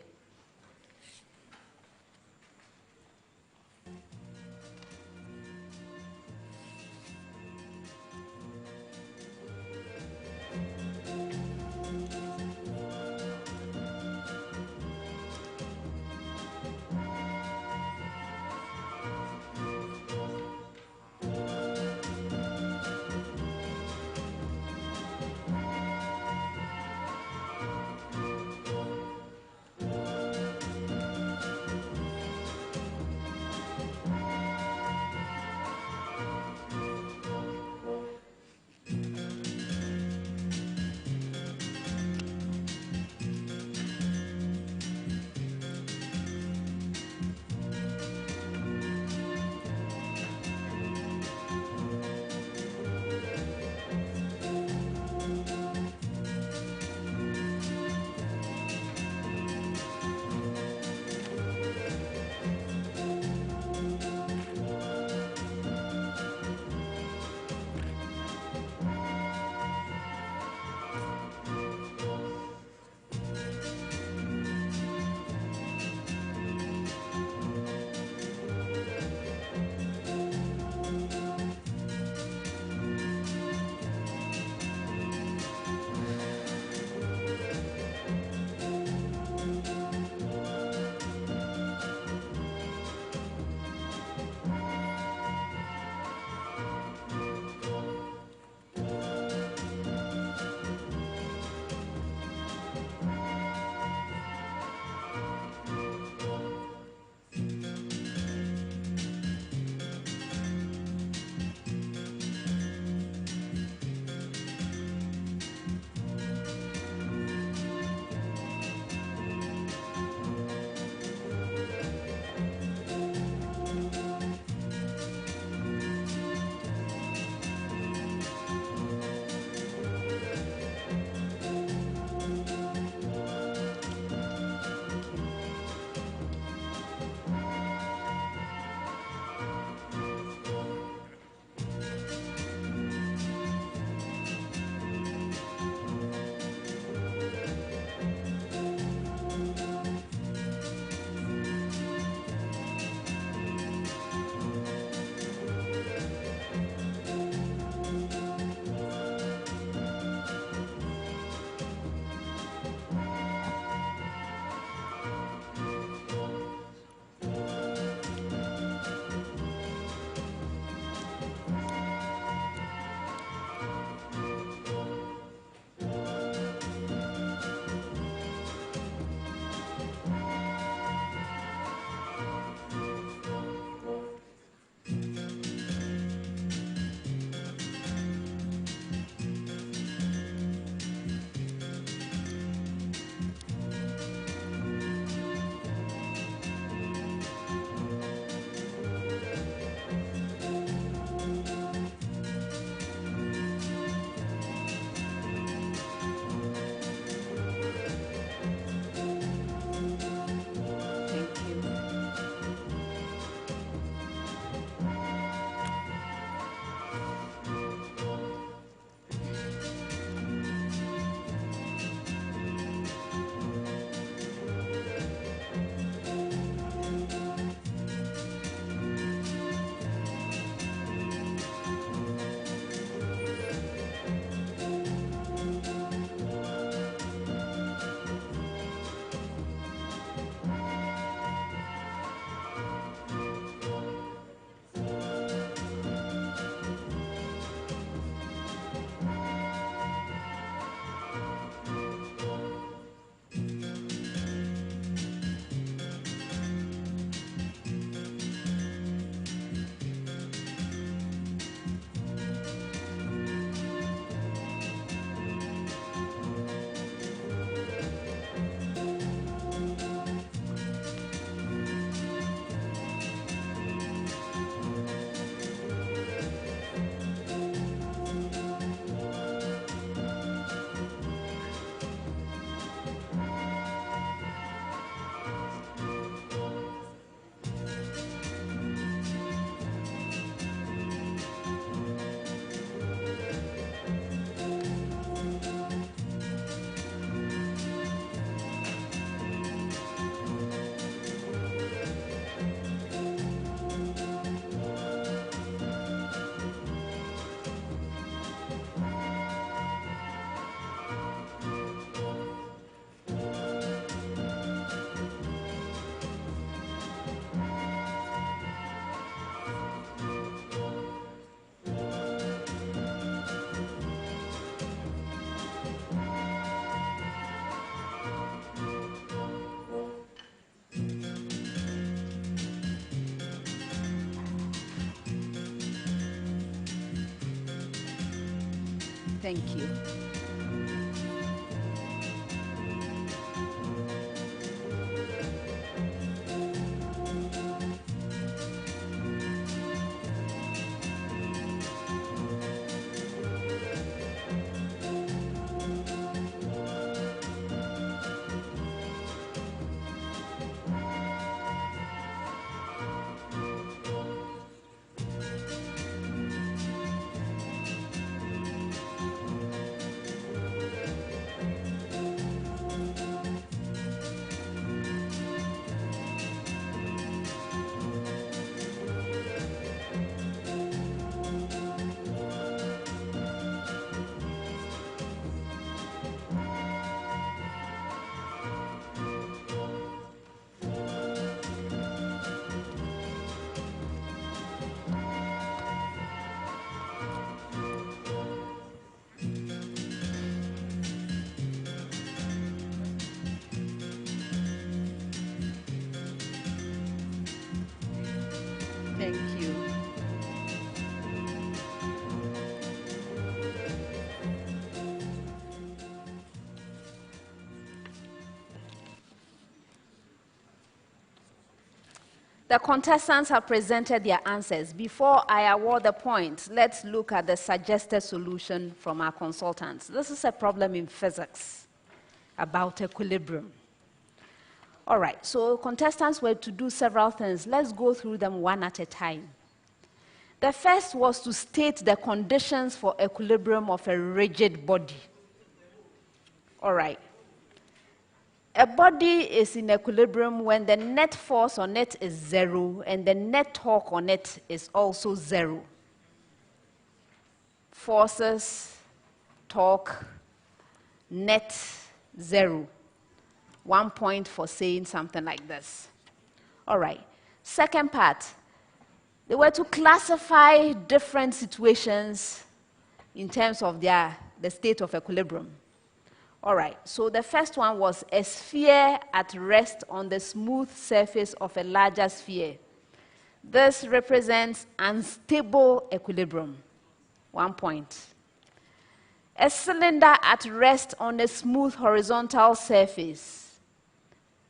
Thank you. Thank you. The contestants have presented their answers. Before I award the points, let's look at the suggested solution from our consultants. This is a problem in physics about equilibrium. All right, so contestants were to do several things. Let's go through them one at a time. The first was to state the conditions for equilibrium of a rigid body. All right. A body is in equilibrium when the net force on it is 0 and the net torque on it is also 0. Forces, torque, net, 0. 1 point for saying something like this. All right. Second part, they were to classify different situations in terms of the state of equilibrium. All right, so the first one was a sphere at rest on the smooth surface of a larger sphere. This represents unstable equilibrium. 1 point. A cylinder at rest on a smooth horizontal surface.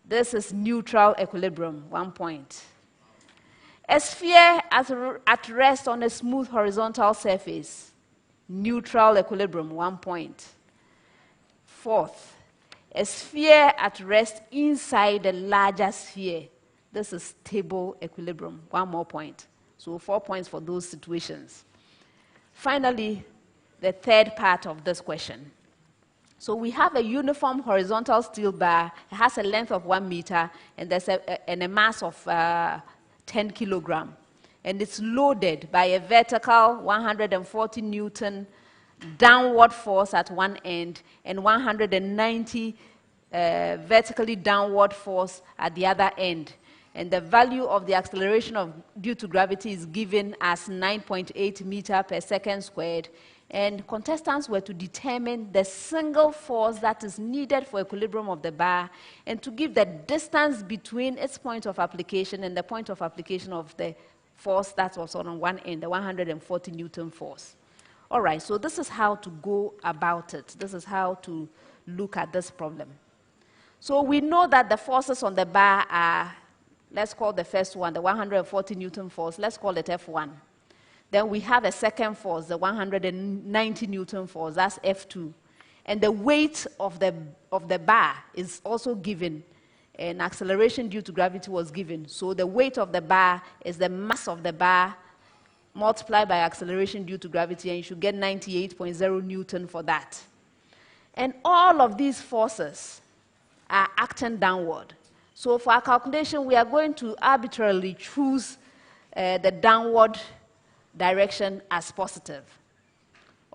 This is neutral equilibrium. 1 point. A sphere at rest on a smooth horizontal surface. Neutral equilibrium. 1 point. Fourth, a sphere at rest inside a larger sphere. This is stable equilibrium. 1 more point. So 4 points for those situations. Finally, the third part of this question. So we have a uniform horizontal steel bar. It has a length of 1 meter and there's a mass of 10 kilogram. And it's loaded by a vertical 140 Newton downward force at one end and 190 vertically downward force at the other end. And the value of the acceleration due to gravity is given as 9.8 meter per second squared. And contestants were to determine the single force that is needed for equilibrium of the bar and to give the distance between its point of application and the point of application of the force that was on one end, the 140 Newton force. All right, so this is how to go about it. This is how to look at this problem. So we know that the forces on the bar are, let's call the first one, the 140 Newton force, let's call it F1. Then we have a second force, the 190 Newton force, that's F2. And the weight of the bar is also given, and acceleration due to gravity was given. So the weight of the bar is the mass of the bar multiplied by acceleration due to gravity, and you should get 98.0 Newton for that. And all of these forces are acting downward. So for our calculation, we are going to arbitrarily choose the downward direction as positive.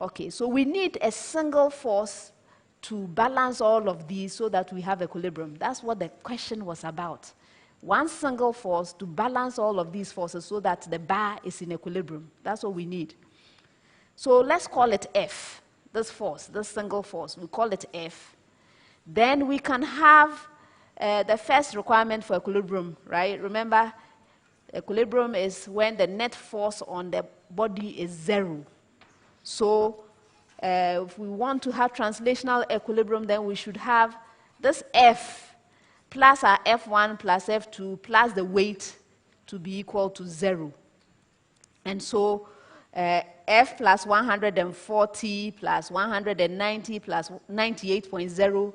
Okay, so we need a single force to balance all of these so that we have equilibrium. That's what the question was about. One single force to balance all of these forces so that the bar is in equilibrium. That's what we need. So let's call it F, this force, this single force. We call it F. Then we can have the first requirement for equilibrium, right? Remember, equilibrium is when the net force on the body is 0. So if we want to have translational equilibrium, then we should have this F plus our F1 plus F2 plus the weight to be equal to 0. And so F plus 140 plus 190 plus 98.0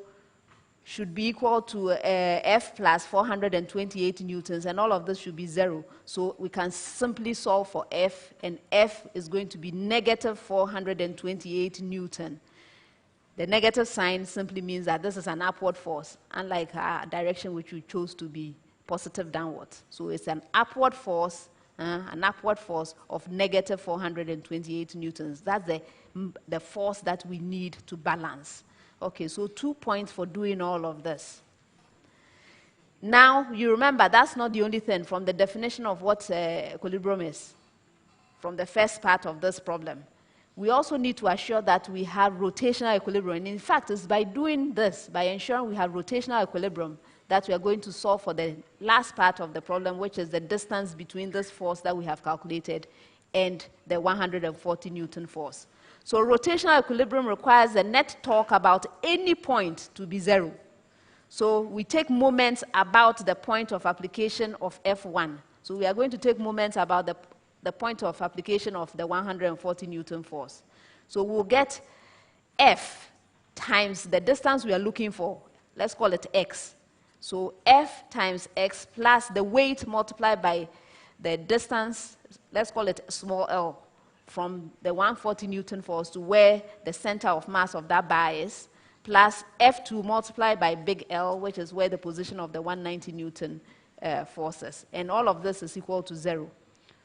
should be equal to F plus 428 newtons, and all of this should be 0. So we can simply solve for F, and F is going to be negative 428 newton. The negative sign simply means that this is an upward force, unlike our direction which we chose to be positive downwards. So it's an upward force of negative 428 newtons. That's the force that we need to balance. Okay, so 2 points for doing all of this. Now, you remember, that's not the only thing from the definition of what equilibrium is, from the first part of this problem. We also need to assure that we have rotational equilibrium. And in fact, it's by doing this, by ensuring we have rotational equilibrium, that we are going to solve for the last part of the problem, which is the distance between this force that we have calculated and the 140 Newton force. So rotational equilibrium requires the net torque about any point to be 0. So we take moments about the point of application of F1. So we are going to take moments about the point of application of the 140 Newton force. So we'll get F times the distance we are looking for. Let's call it X. So F times X plus the weight multiplied by the distance, let's call it small l, from the 140 Newton force to where the center of mass of that bar is, plus F2 multiplied by big L, which is where the position of the 190 Newton force is. And all of this is equal to 0.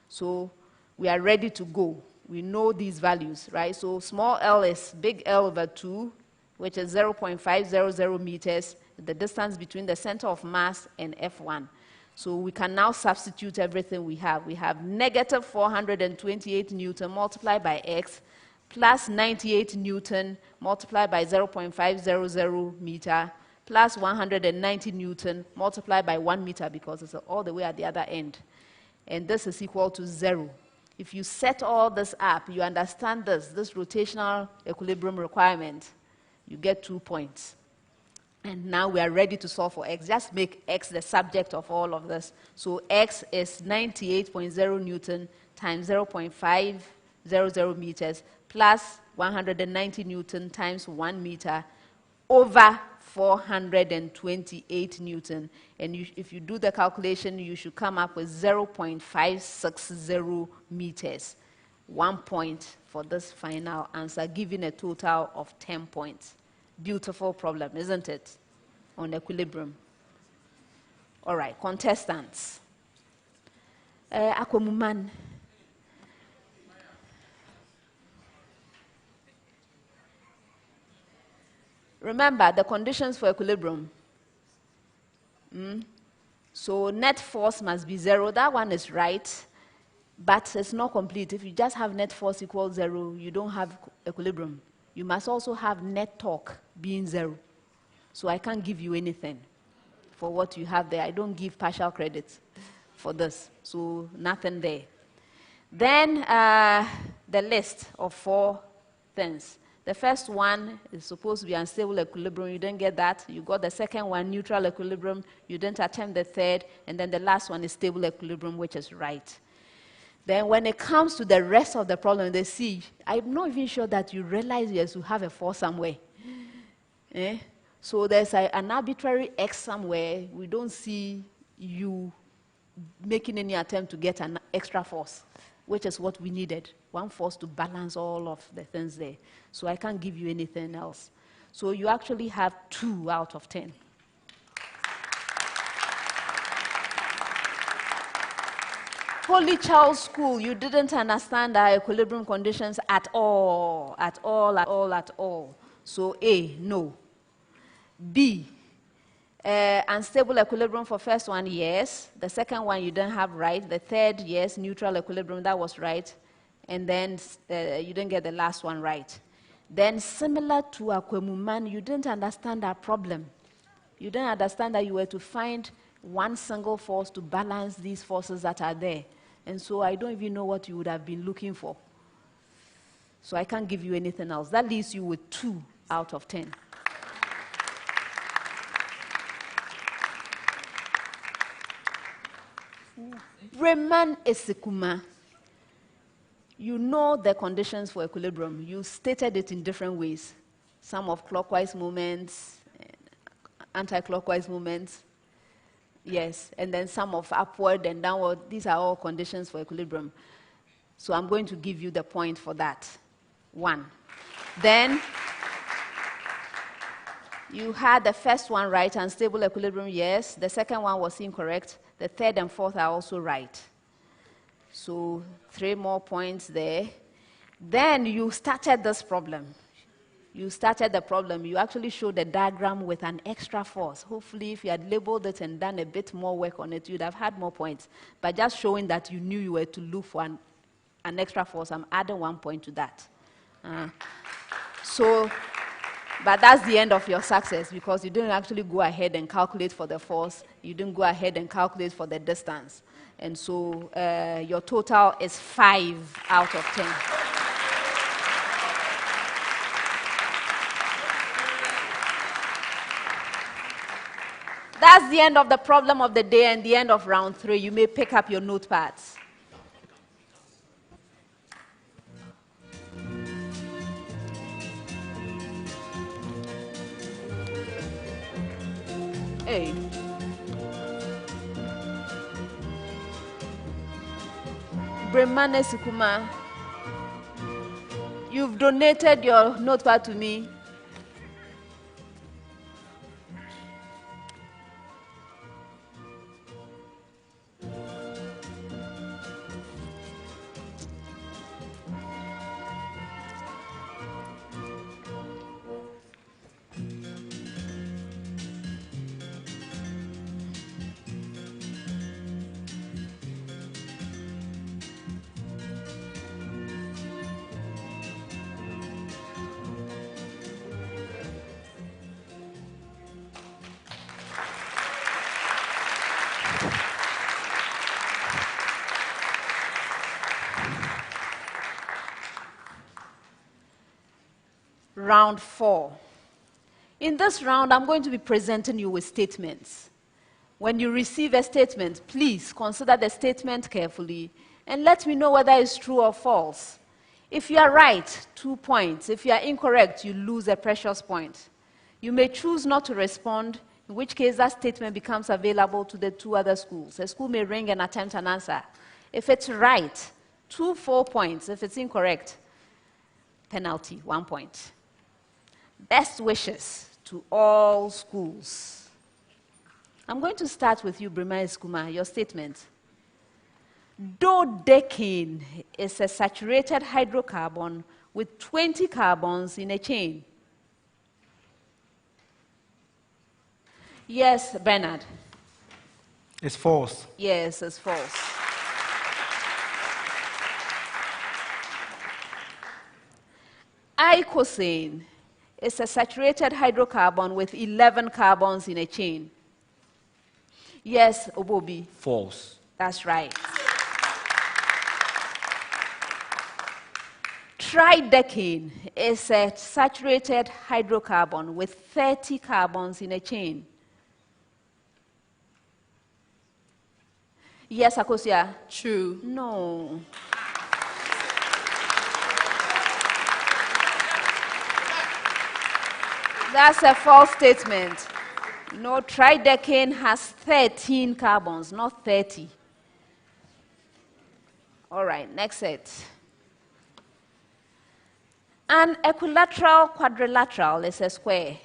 So we are ready to go. We know these values, right? So small l is big L over 2, which is 0.500 meters, the distance between the center of mass and F1. So we can now substitute everything we have. We have negative 428 Newton multiplied by X plus 98 Newton multiplied by 0.500 meter plus 190 Newton multiplied by 1 meter because it's all the way at the other end. And this is equal to 0. If you set all this up, you understand this rotational equilibrium requirement, you get 2 points. And now we are ready to solve for X. Just make X the subject of all of this. So X is 98.0 Newton times 0.500 meters plus 190 Newton times 1 meter over 428 Newton. And if you do the calculation, you should come up with 0.560 meters. 1 point for this final answer, giving a total of 10 points. Beautiful problem, isn't it? On equilibrium. All right, contestants. AKWAMUMAN. Remember the conditions for equilibrium. So net force must be 0. That one is right, but it's not complete. If you just have net force equals 0, you don't have equilibrium. You must also have net torque being 0. So I can't give you anything for what you have there. I don't give partial credit for this. So nothing there. Then the list of 4 things. The first one is supposed to be unstable equilibrium. You didn't get that. You got the second one, neutral equilibrium. You didn't attempt the third. And then the last one is stable equilibrium, which is right. Then when it comes to the rest of the problem, they see, I'm not even sure that you realize yes, you have a force somewhere. So there's an arbitrary X somewhere. We don't see you making any attempt to get an extra force, which is what we needed. One force to balance all of the things there. So I can't give you anything else. So you actually have 2 out of 10. Holy Child School, you didn't understand our equilibrium conditions at all, at all, at all, at all. So A, no. B, unstable equilibrium for first one, yes. The second one you didn't have right. The third, yes, neutral equilibrium, that was right. And then you didn't get the last one right. Then similar to AKWAMUMAN, you didn't understand our problem. You didn't understand that you were to find one single force to balance these forces that are there. And so I don't even know what you would have been looking for. So I can't give you anything else. That leaves you with 2 out of 10. BREMAN ASIKUMA. You know the conditions for equilibrium. You stated it in different ways. Some of clockwise movements, anti-clockwise movements. Yes, and then some of upward and downward. These are all conditions for equilibrium. So I'm going to give you the point for that. 1. Then you had the first one right, unstable equilibrium, yes. The second one was incorrect. The third and fourth are also right. So 3 more points there. Then you started this problem. You started the problem. You actually showed the diagram with an extra force. Hopefully, if you had labeled it and done a bit more work on it, you'd have had more points. But just showing that you knew you were to look for an extra force, I'm adding 1 point to that. But that's the end of your success, because you didn't actually go ahead and calculate for the force. You didn't go ahead and calculate for the distance. And so your total is 5 out of 10. That's the end of the problem of the day and the end of round 3. You may pick up your notepads. Hey. BREMAN ASIKUMA, you've donated your notepad to me. Round 4. In this round, I'm going to be presenting you with statements. When you receive a statement, please consider the statement carefully and let me know whether it's true or false. If you are right, 2 points. If you are incorrect, you lose a precious point. You may choose not to respond, in which case that statement becomes available to the 2 other schools. A school may ring and attempt an answer. If it's right, 2 full points. If it's incorrect, penalty, 1 point. Best wishes to all schools. I'm going to start with you, BREMAN ASIKUMA, your statement. Dodecane is a saturated hydrocarbon with 20 carbons in a chain. Yes, Bernard. It's false. Yes, it's false. Icosane is a saturated hydrocarbon with 11 carbons in a chain. Yes, Obobi. False. That's right. Tridecane is a saturated hydrocarbon with 30 carbons in a chain. Yes, Akosia. True. No. That's a false statement. No, tridecane has 13 carbons, not 30. All right, next set. An equilateral quadrilateral is a square.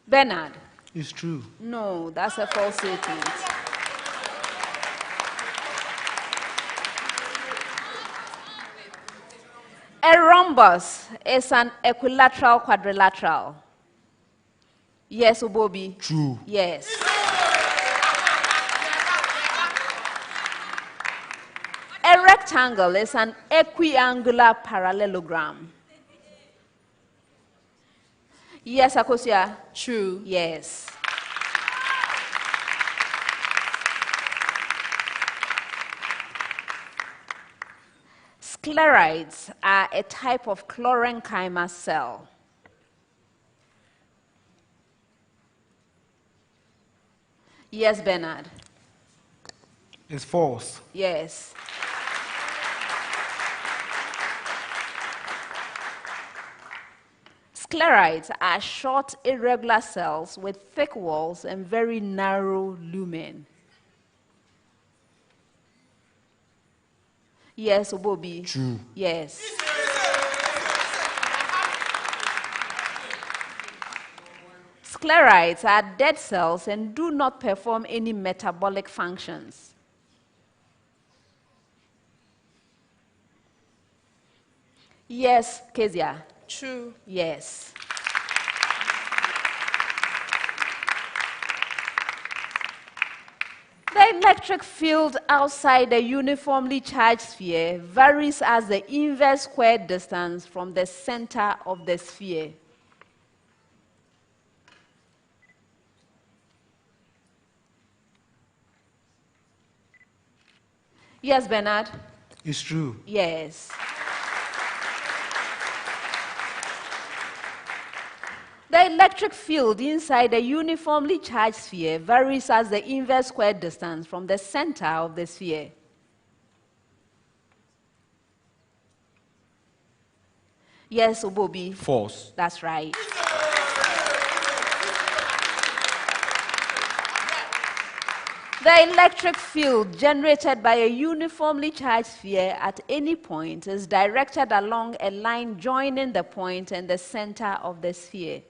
Bernard. It's true. No, that's a false statement. A rhombus is an equilateral quadrilateral. Yes, Obobi? True. Yes. A rectangle is an equiangular parallelogram. Yes, Akosia? True. Yes. Sclerites are a type of chlorenchyma cell. Yes, Bernard. It's false. Yes. Sclerites are short, irregular cells with thick walls and very narrow lumen. Yes, Obobi. True. Yes. Sclerites are dead cells and do not perform any metabolic functions. Yes, Kezia. True. Yes. The electric field outside the uniformly charged sphere varies as the inverse squared distance from the center of the sphere. Yes, Bernard? It's true. Yes. The electric field inside the uniformly charged sphere varies as the inverse squared distance from the center of the sphere. Yes, Obobi. False. That's right. The electric field generated by a uniformly charged sphere at any point is directed along a line joining the point and the center of the sphere.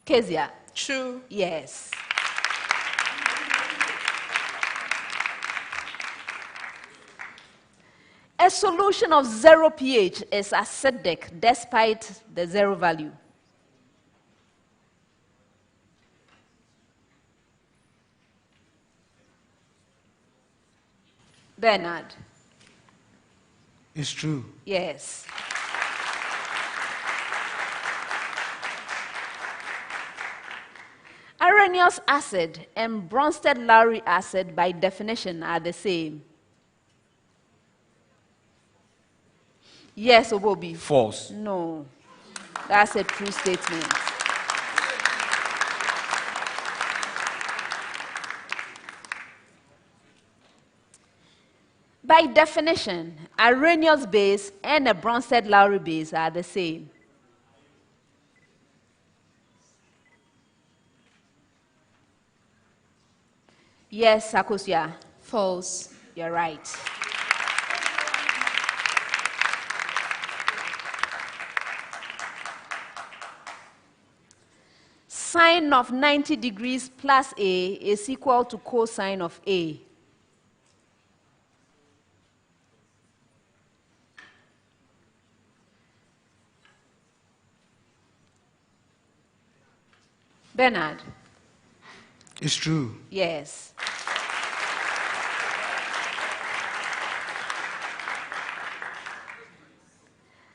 Kezia. True. Yes. A solution of 0 pH is acidic despite the 0 value. Bernard. It's true. Yes. Arrhenius acid and Bronsted-Lowry acid by definition are the same. Yes, Obobi. False. No. That's a true statement. By definition, Arrhenius base and a Bronsted-Lowry base are the same. Yes, Sakosia. False. You're right. Sine of 90 degrees plus A is equal to cosine of A. Bernard. It's true. Yes.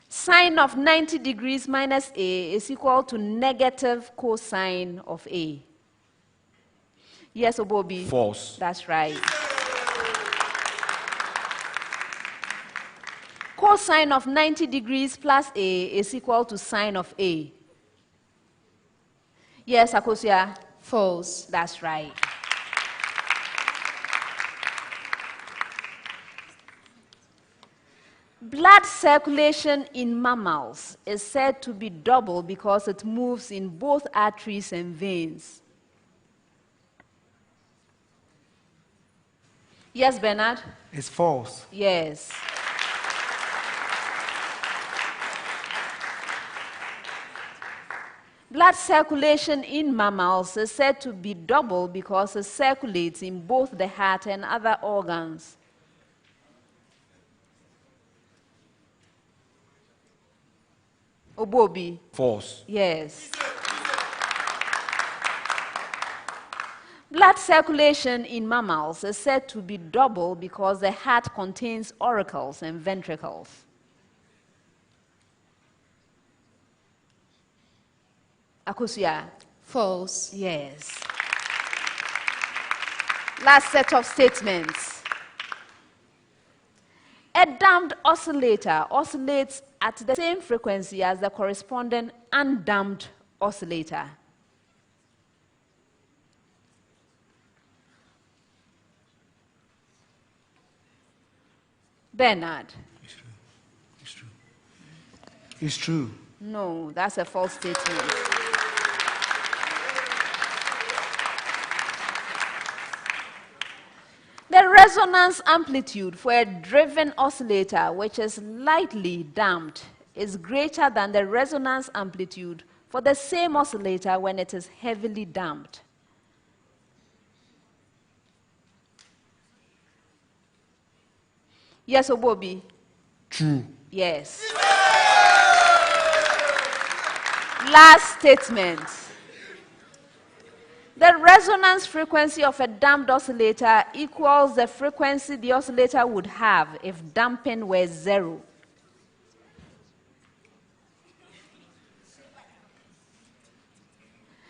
Sine of 90 degrees minus A is equal to negative cosine of A. Yes, Obobi? False. That's right. Cosine of 90 degrees plus A is equal to sine of A. Yes, Akosia? False. That's right. Blood circulation in mammals is said to be double because it moves in both arteries and veins. Yes, Bernard? It's false. Yes. Blood circulation in mammals is said to be double because it circulates in both the heart and other organs. Obobi? False. Yes. Blood circulation in mammals is said to be double because the heart contains auricles and ventricles. Akosia? False. Yes. Last set of statements. A damped oscillator oscillates at the same frequency as the corresponding undamped oscillator. Bernard. It's true. It's true. No, that's a false statement. The resonance amplitude for a driven oscillator, which is lightly damped, is greater than the resonance amplitude for the same oscillator when it is heavily damped. Yes, Obobi? True. Yes. Last statement. The resonance frequency of a damped oscillator equals the frequency the oscillator would have if damping were 0.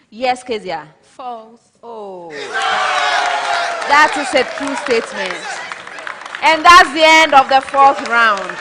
Yes, Kezia? False. Oh. That is a true statement. And that's the end of the 4th round.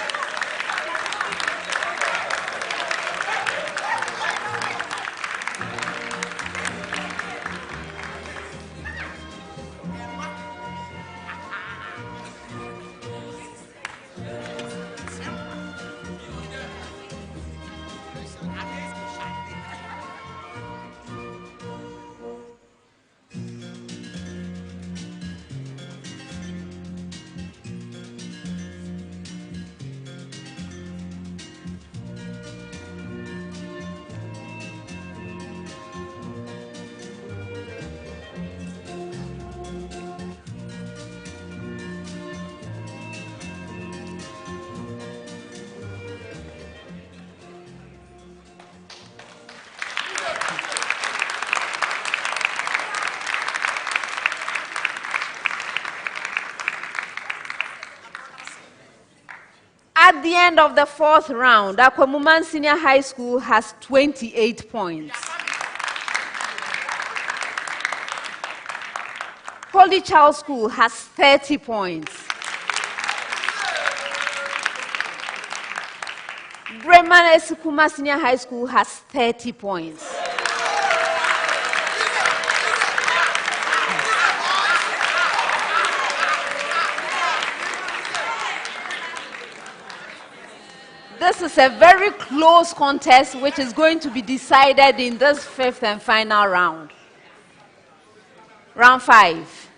At the end of the 4th round, AKWAMUMAN Senior High School has 28 points. Holy Child School has 30 points. BREMAN ASIKUMA Senior High School has 30 points. This is a very close contest which is going to be decided in this 5th and final round. Round 5.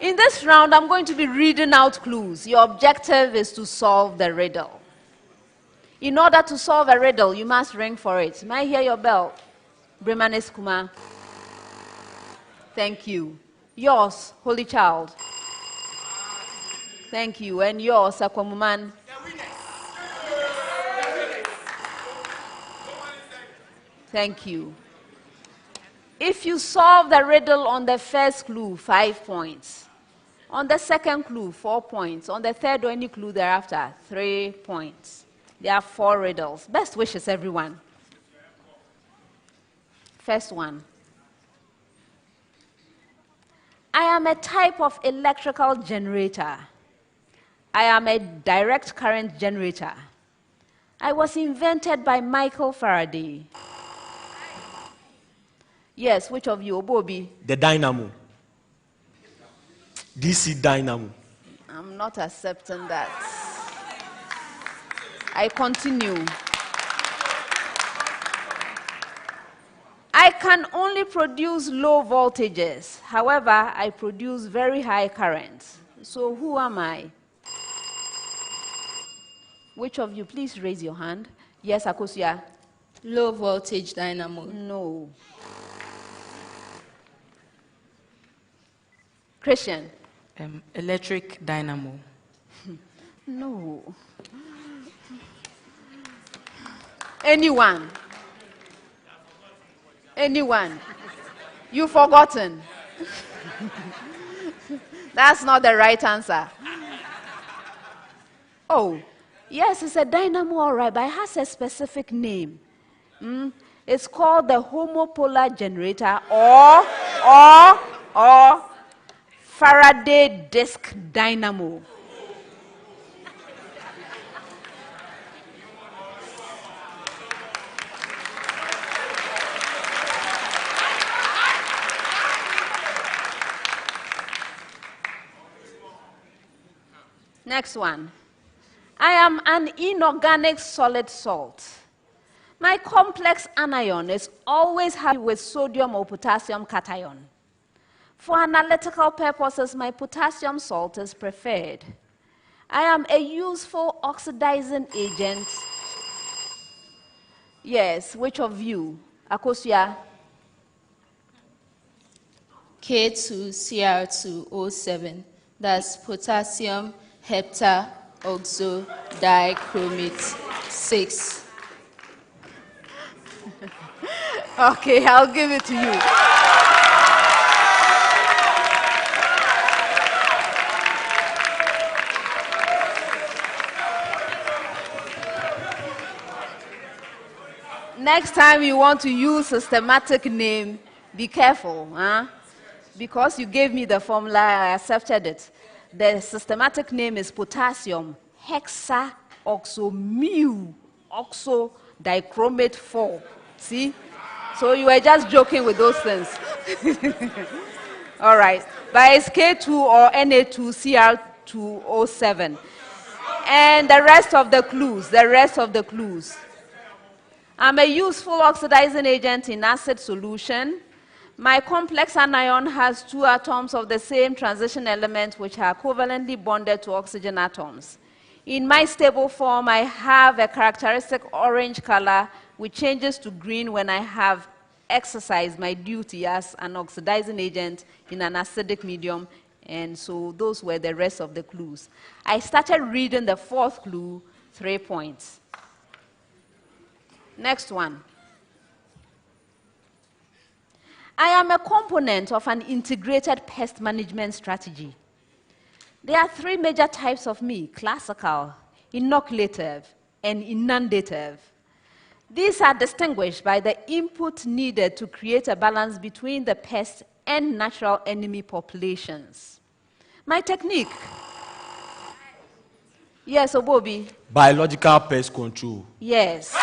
In this round, I'm going to be reading out clues. Your objective is to solve the riddle. In order to solve a riddle, you must ring for it. May I hear your bell? BREMAN ASIKUMA. Thank you. Yours, Holy Child. Thank you. And yours, AKWAMUMAN. Thank you. If you solve the riddle on the first clue, 5 points. On the second clue, 4 points. On the third or any clue thereafter, 3 points. There are 4 riddles. Best wishes, everyone. First one. I am a type of electrical generator. I am a direct current generator. I was invented by Michael Faraday. Yes, which of you, Obobi? The dynamo. DC dynamo. I'm not accepting that. I continue. I can only produce low voltages. However, I produce very high currents. So who am I? Which of you, please raise your hand. Yes, Akosia. Low voltage dynamo. No. Christian. Electric dynamo. No. Anyone? Anyone? You've forgotten. That's not the right answer. Oh, yes, it's a dynamo, all right, but it has a specific name. It's called the homopolar generator or or Faraday disk dynamo? Next one. I am an inorganic solid salt. My complex anion is always happy with sodium or potassium cation. For analytical purposes, my potassium salt is preferred. I am a useful oxidizing agent. Yes, which of you? Akosia? K2Cr2O7. That's potassium heptaoxodichromate 6. Okay, I'll give it to you. Next time you want to use systematic name, be careful, huh? Because you gave me the formula, I accepted it. The systematic name is potassium hexaoxomu oxodichromate 4. See? So you were just joking with those things. All right. But it's K2 or Na2Cr2O7. And the rest of the clues. I'm a useful oxidizing agent in acid solution. My complex anion has 2 atoms of the same transition element which are covalently bonded to oxygen atoms. In my stable form, I have a characteristic orange color which changes to green when I have exercised my duty as an oxidizing agent in an acidic medium. And so those were the rest of the clues. I started reading the 4th clue, 3 points. Next one. I am a component of an integrated pest management strategy. There are 3 major types of me: classical, inoculative, and inundative. These are distinguished by the input needed to create a balance between the pest and natural enemy populations. My technique. Yes, Obobi. Biological pest control. Yes.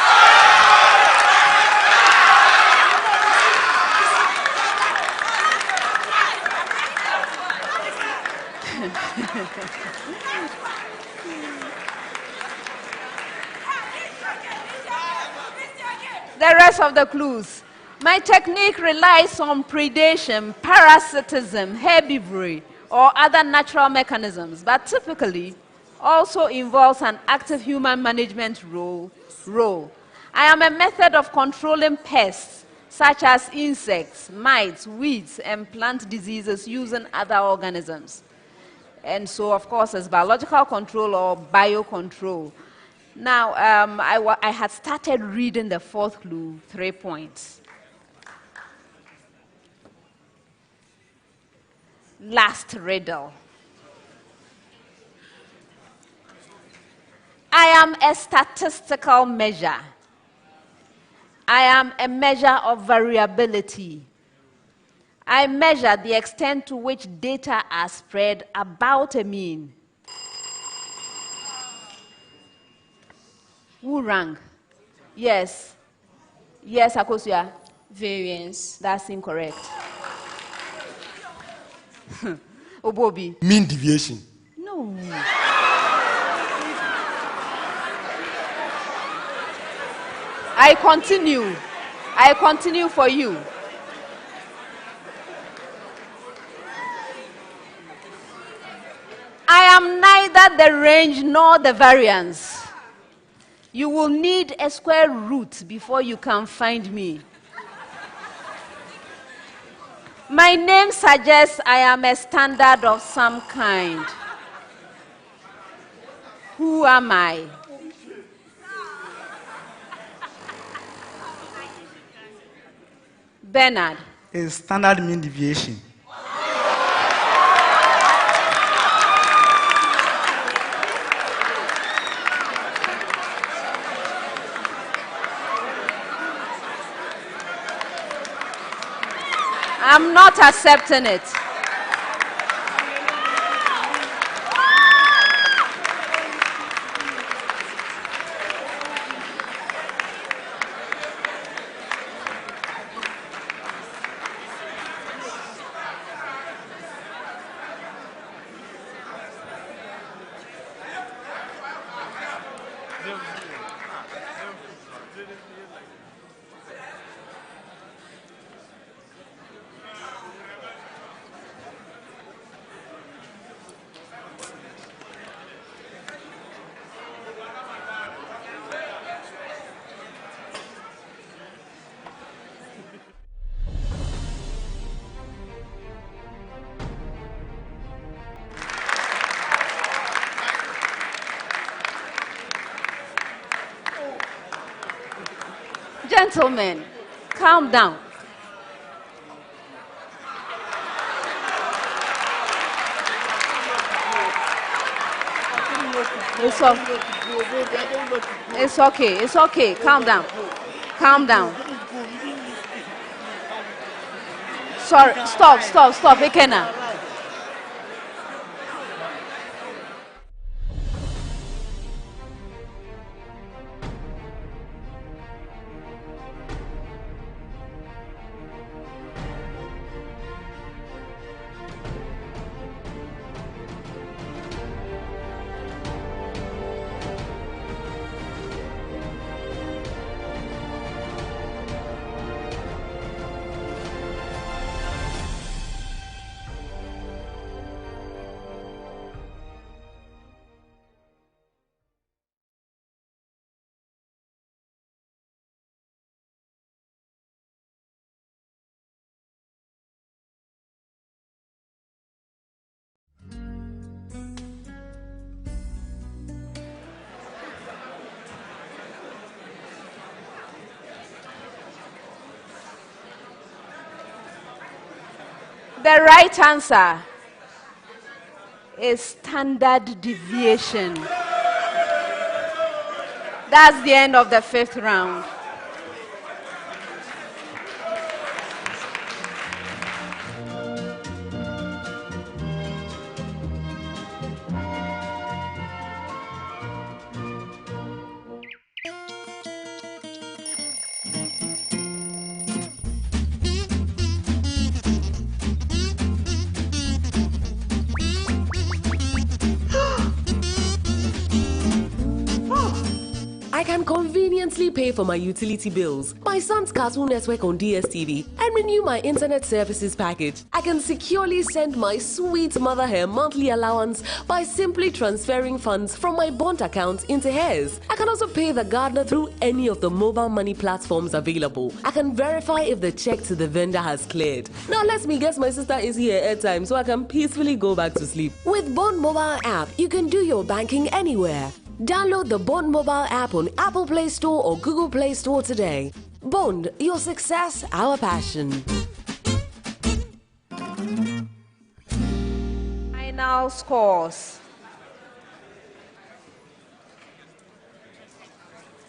The rest of the clues. My technique relies on predation, parasitism, herbivory, or other natural mechanisms, but typically also involves an active human management role. I am a method of controlling pests, such as insects, mites, weeds, and plant diseases using other organisms. And so, of course, it's biological control or biocontrol. Now, I had started reading the 4th clue, 3 points. Last riddle. I am a statistical measure. I am a measure of variability. I measure the extent to which data are spread about a mean. Who rang? Yes. Yes, Akosia. Variance. That's incorrect. Obobi. Mean deviation. No. I continue for you. I am neither the range nor the variance. You will need a square root before you can find me. My name suggests I am a standard of some kind. Who am I? Bernard. Is standard mean deviation. I'm not not accepting it. Gentlemen, calm down. It's okay. It's okay. It's okay. Calm down. Calm down. Sorry. Stop. Ekena. The right answer is standard deviation. That's the end of the 5th round. I can conveniently pay for my utility bills, my son's Cartoon Network on DSTV, and renew my internet services package. I can securely send my sweet mother her monthly allowance by simply transferring funds from my bond account into hers. I can also pay the gardener through any of the mobile money platforms available. I can verify if the check to the vendor has cleared. Now let me guess my sister is here at time so I can peacefully go back to sleep. With Bond Mobile app, you can do your banking anywhere. Download the Bond mobile app on Apple Play Store or Google Play Store today. Bond, your success, our passion. Final scores.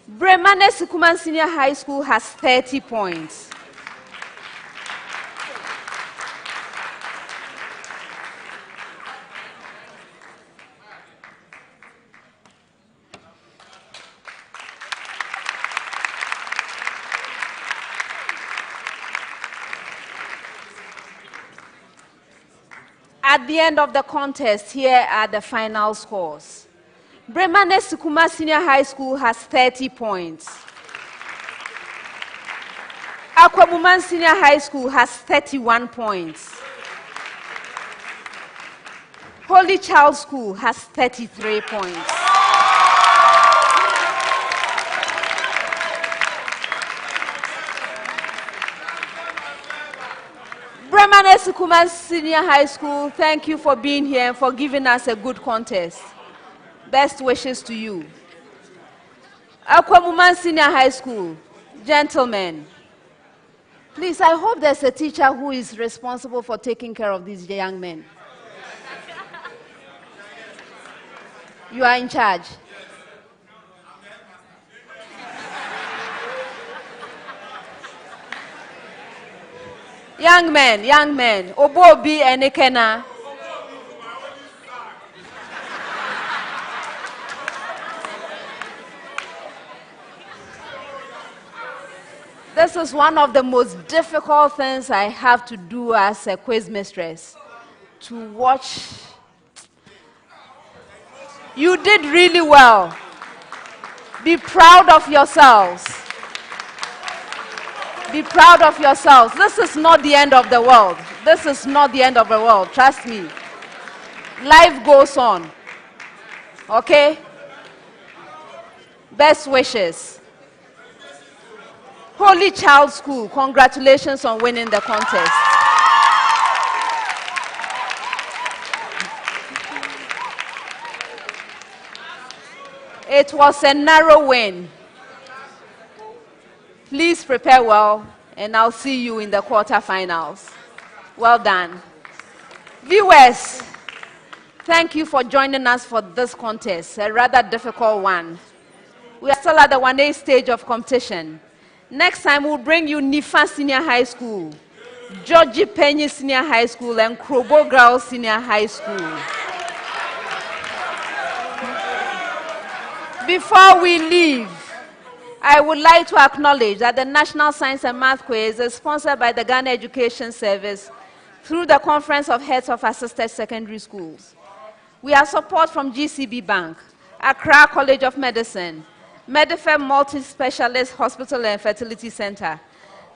BREMAN ASIKUMA Senior High School has 30 points. At the end of the contest, here are the final scores. BREMAN ASIKUMA Senior High School has 30 points. AKWAMUMAN Senior High School has 31 points. Holy Child School has 33 points. BREMAN ASIKUMA Senior High School, thank you for being here and for giving us a good contest. Best wishes to you. AKWAMUMAN Senior High School, gentlemen, please, I hope there's a teacher who is responsible for taking care of these young men. You are in charge. Young men. Obobi and Ekena. This is one of the most difficult things I have to do as a quiz mistress. To watch. You did really well. Be proud of yourselves. Be proud of yourselves. This is not the end of the world. This is not the end of the world. Trust me. Life goes on. Okay? Best wishes. Holy Child School, congratulations on winning the contest. It was a narrow win. Please prepare well, and I'll see you in the quarterfinals. Well done. Viewers, thank you for joining us for this contest, a rather difficult one. We are still at the 1A stage of competition. Next time, we'll bring you Nifa Senior High School, Georgie Penny Senior High School, and Krobo Girls Senior High School. Before we leave, I would like to acknowledge that the National Science and Math Quiz is sponsored by the Ghana Education Service through the Conference of Heads of Assisted Secondary Schools. We have support from GCB Bank, Accra College of Medicine, Medifair Multi-Specialist Hospital and Fertility Center,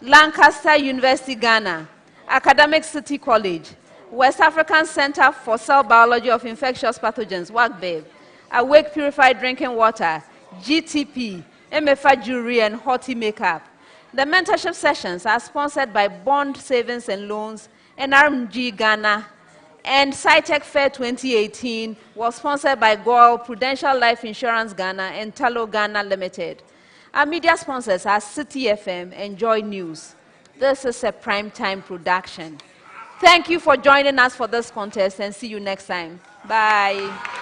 Lancaster University, Ghana, Academic City College, West African Center for Cell Biology of Infectious Pathogens, WACBIB, Awake Purified Drinking Water, GTP, MFA Jewelry, and Hoti Makeup. The mentorship sessions are sponsored by Bond Savings and Loans, NRMG Ghana, and SciTech Fair 2018 was sponsored by GOIL, Prudential Life Insurance Ghana, and Talo Ghana Limited. Our media sponsors are City FM and Joy News. This is a primetime production. Thank you for joining us for this contest, and see you next time. Bye.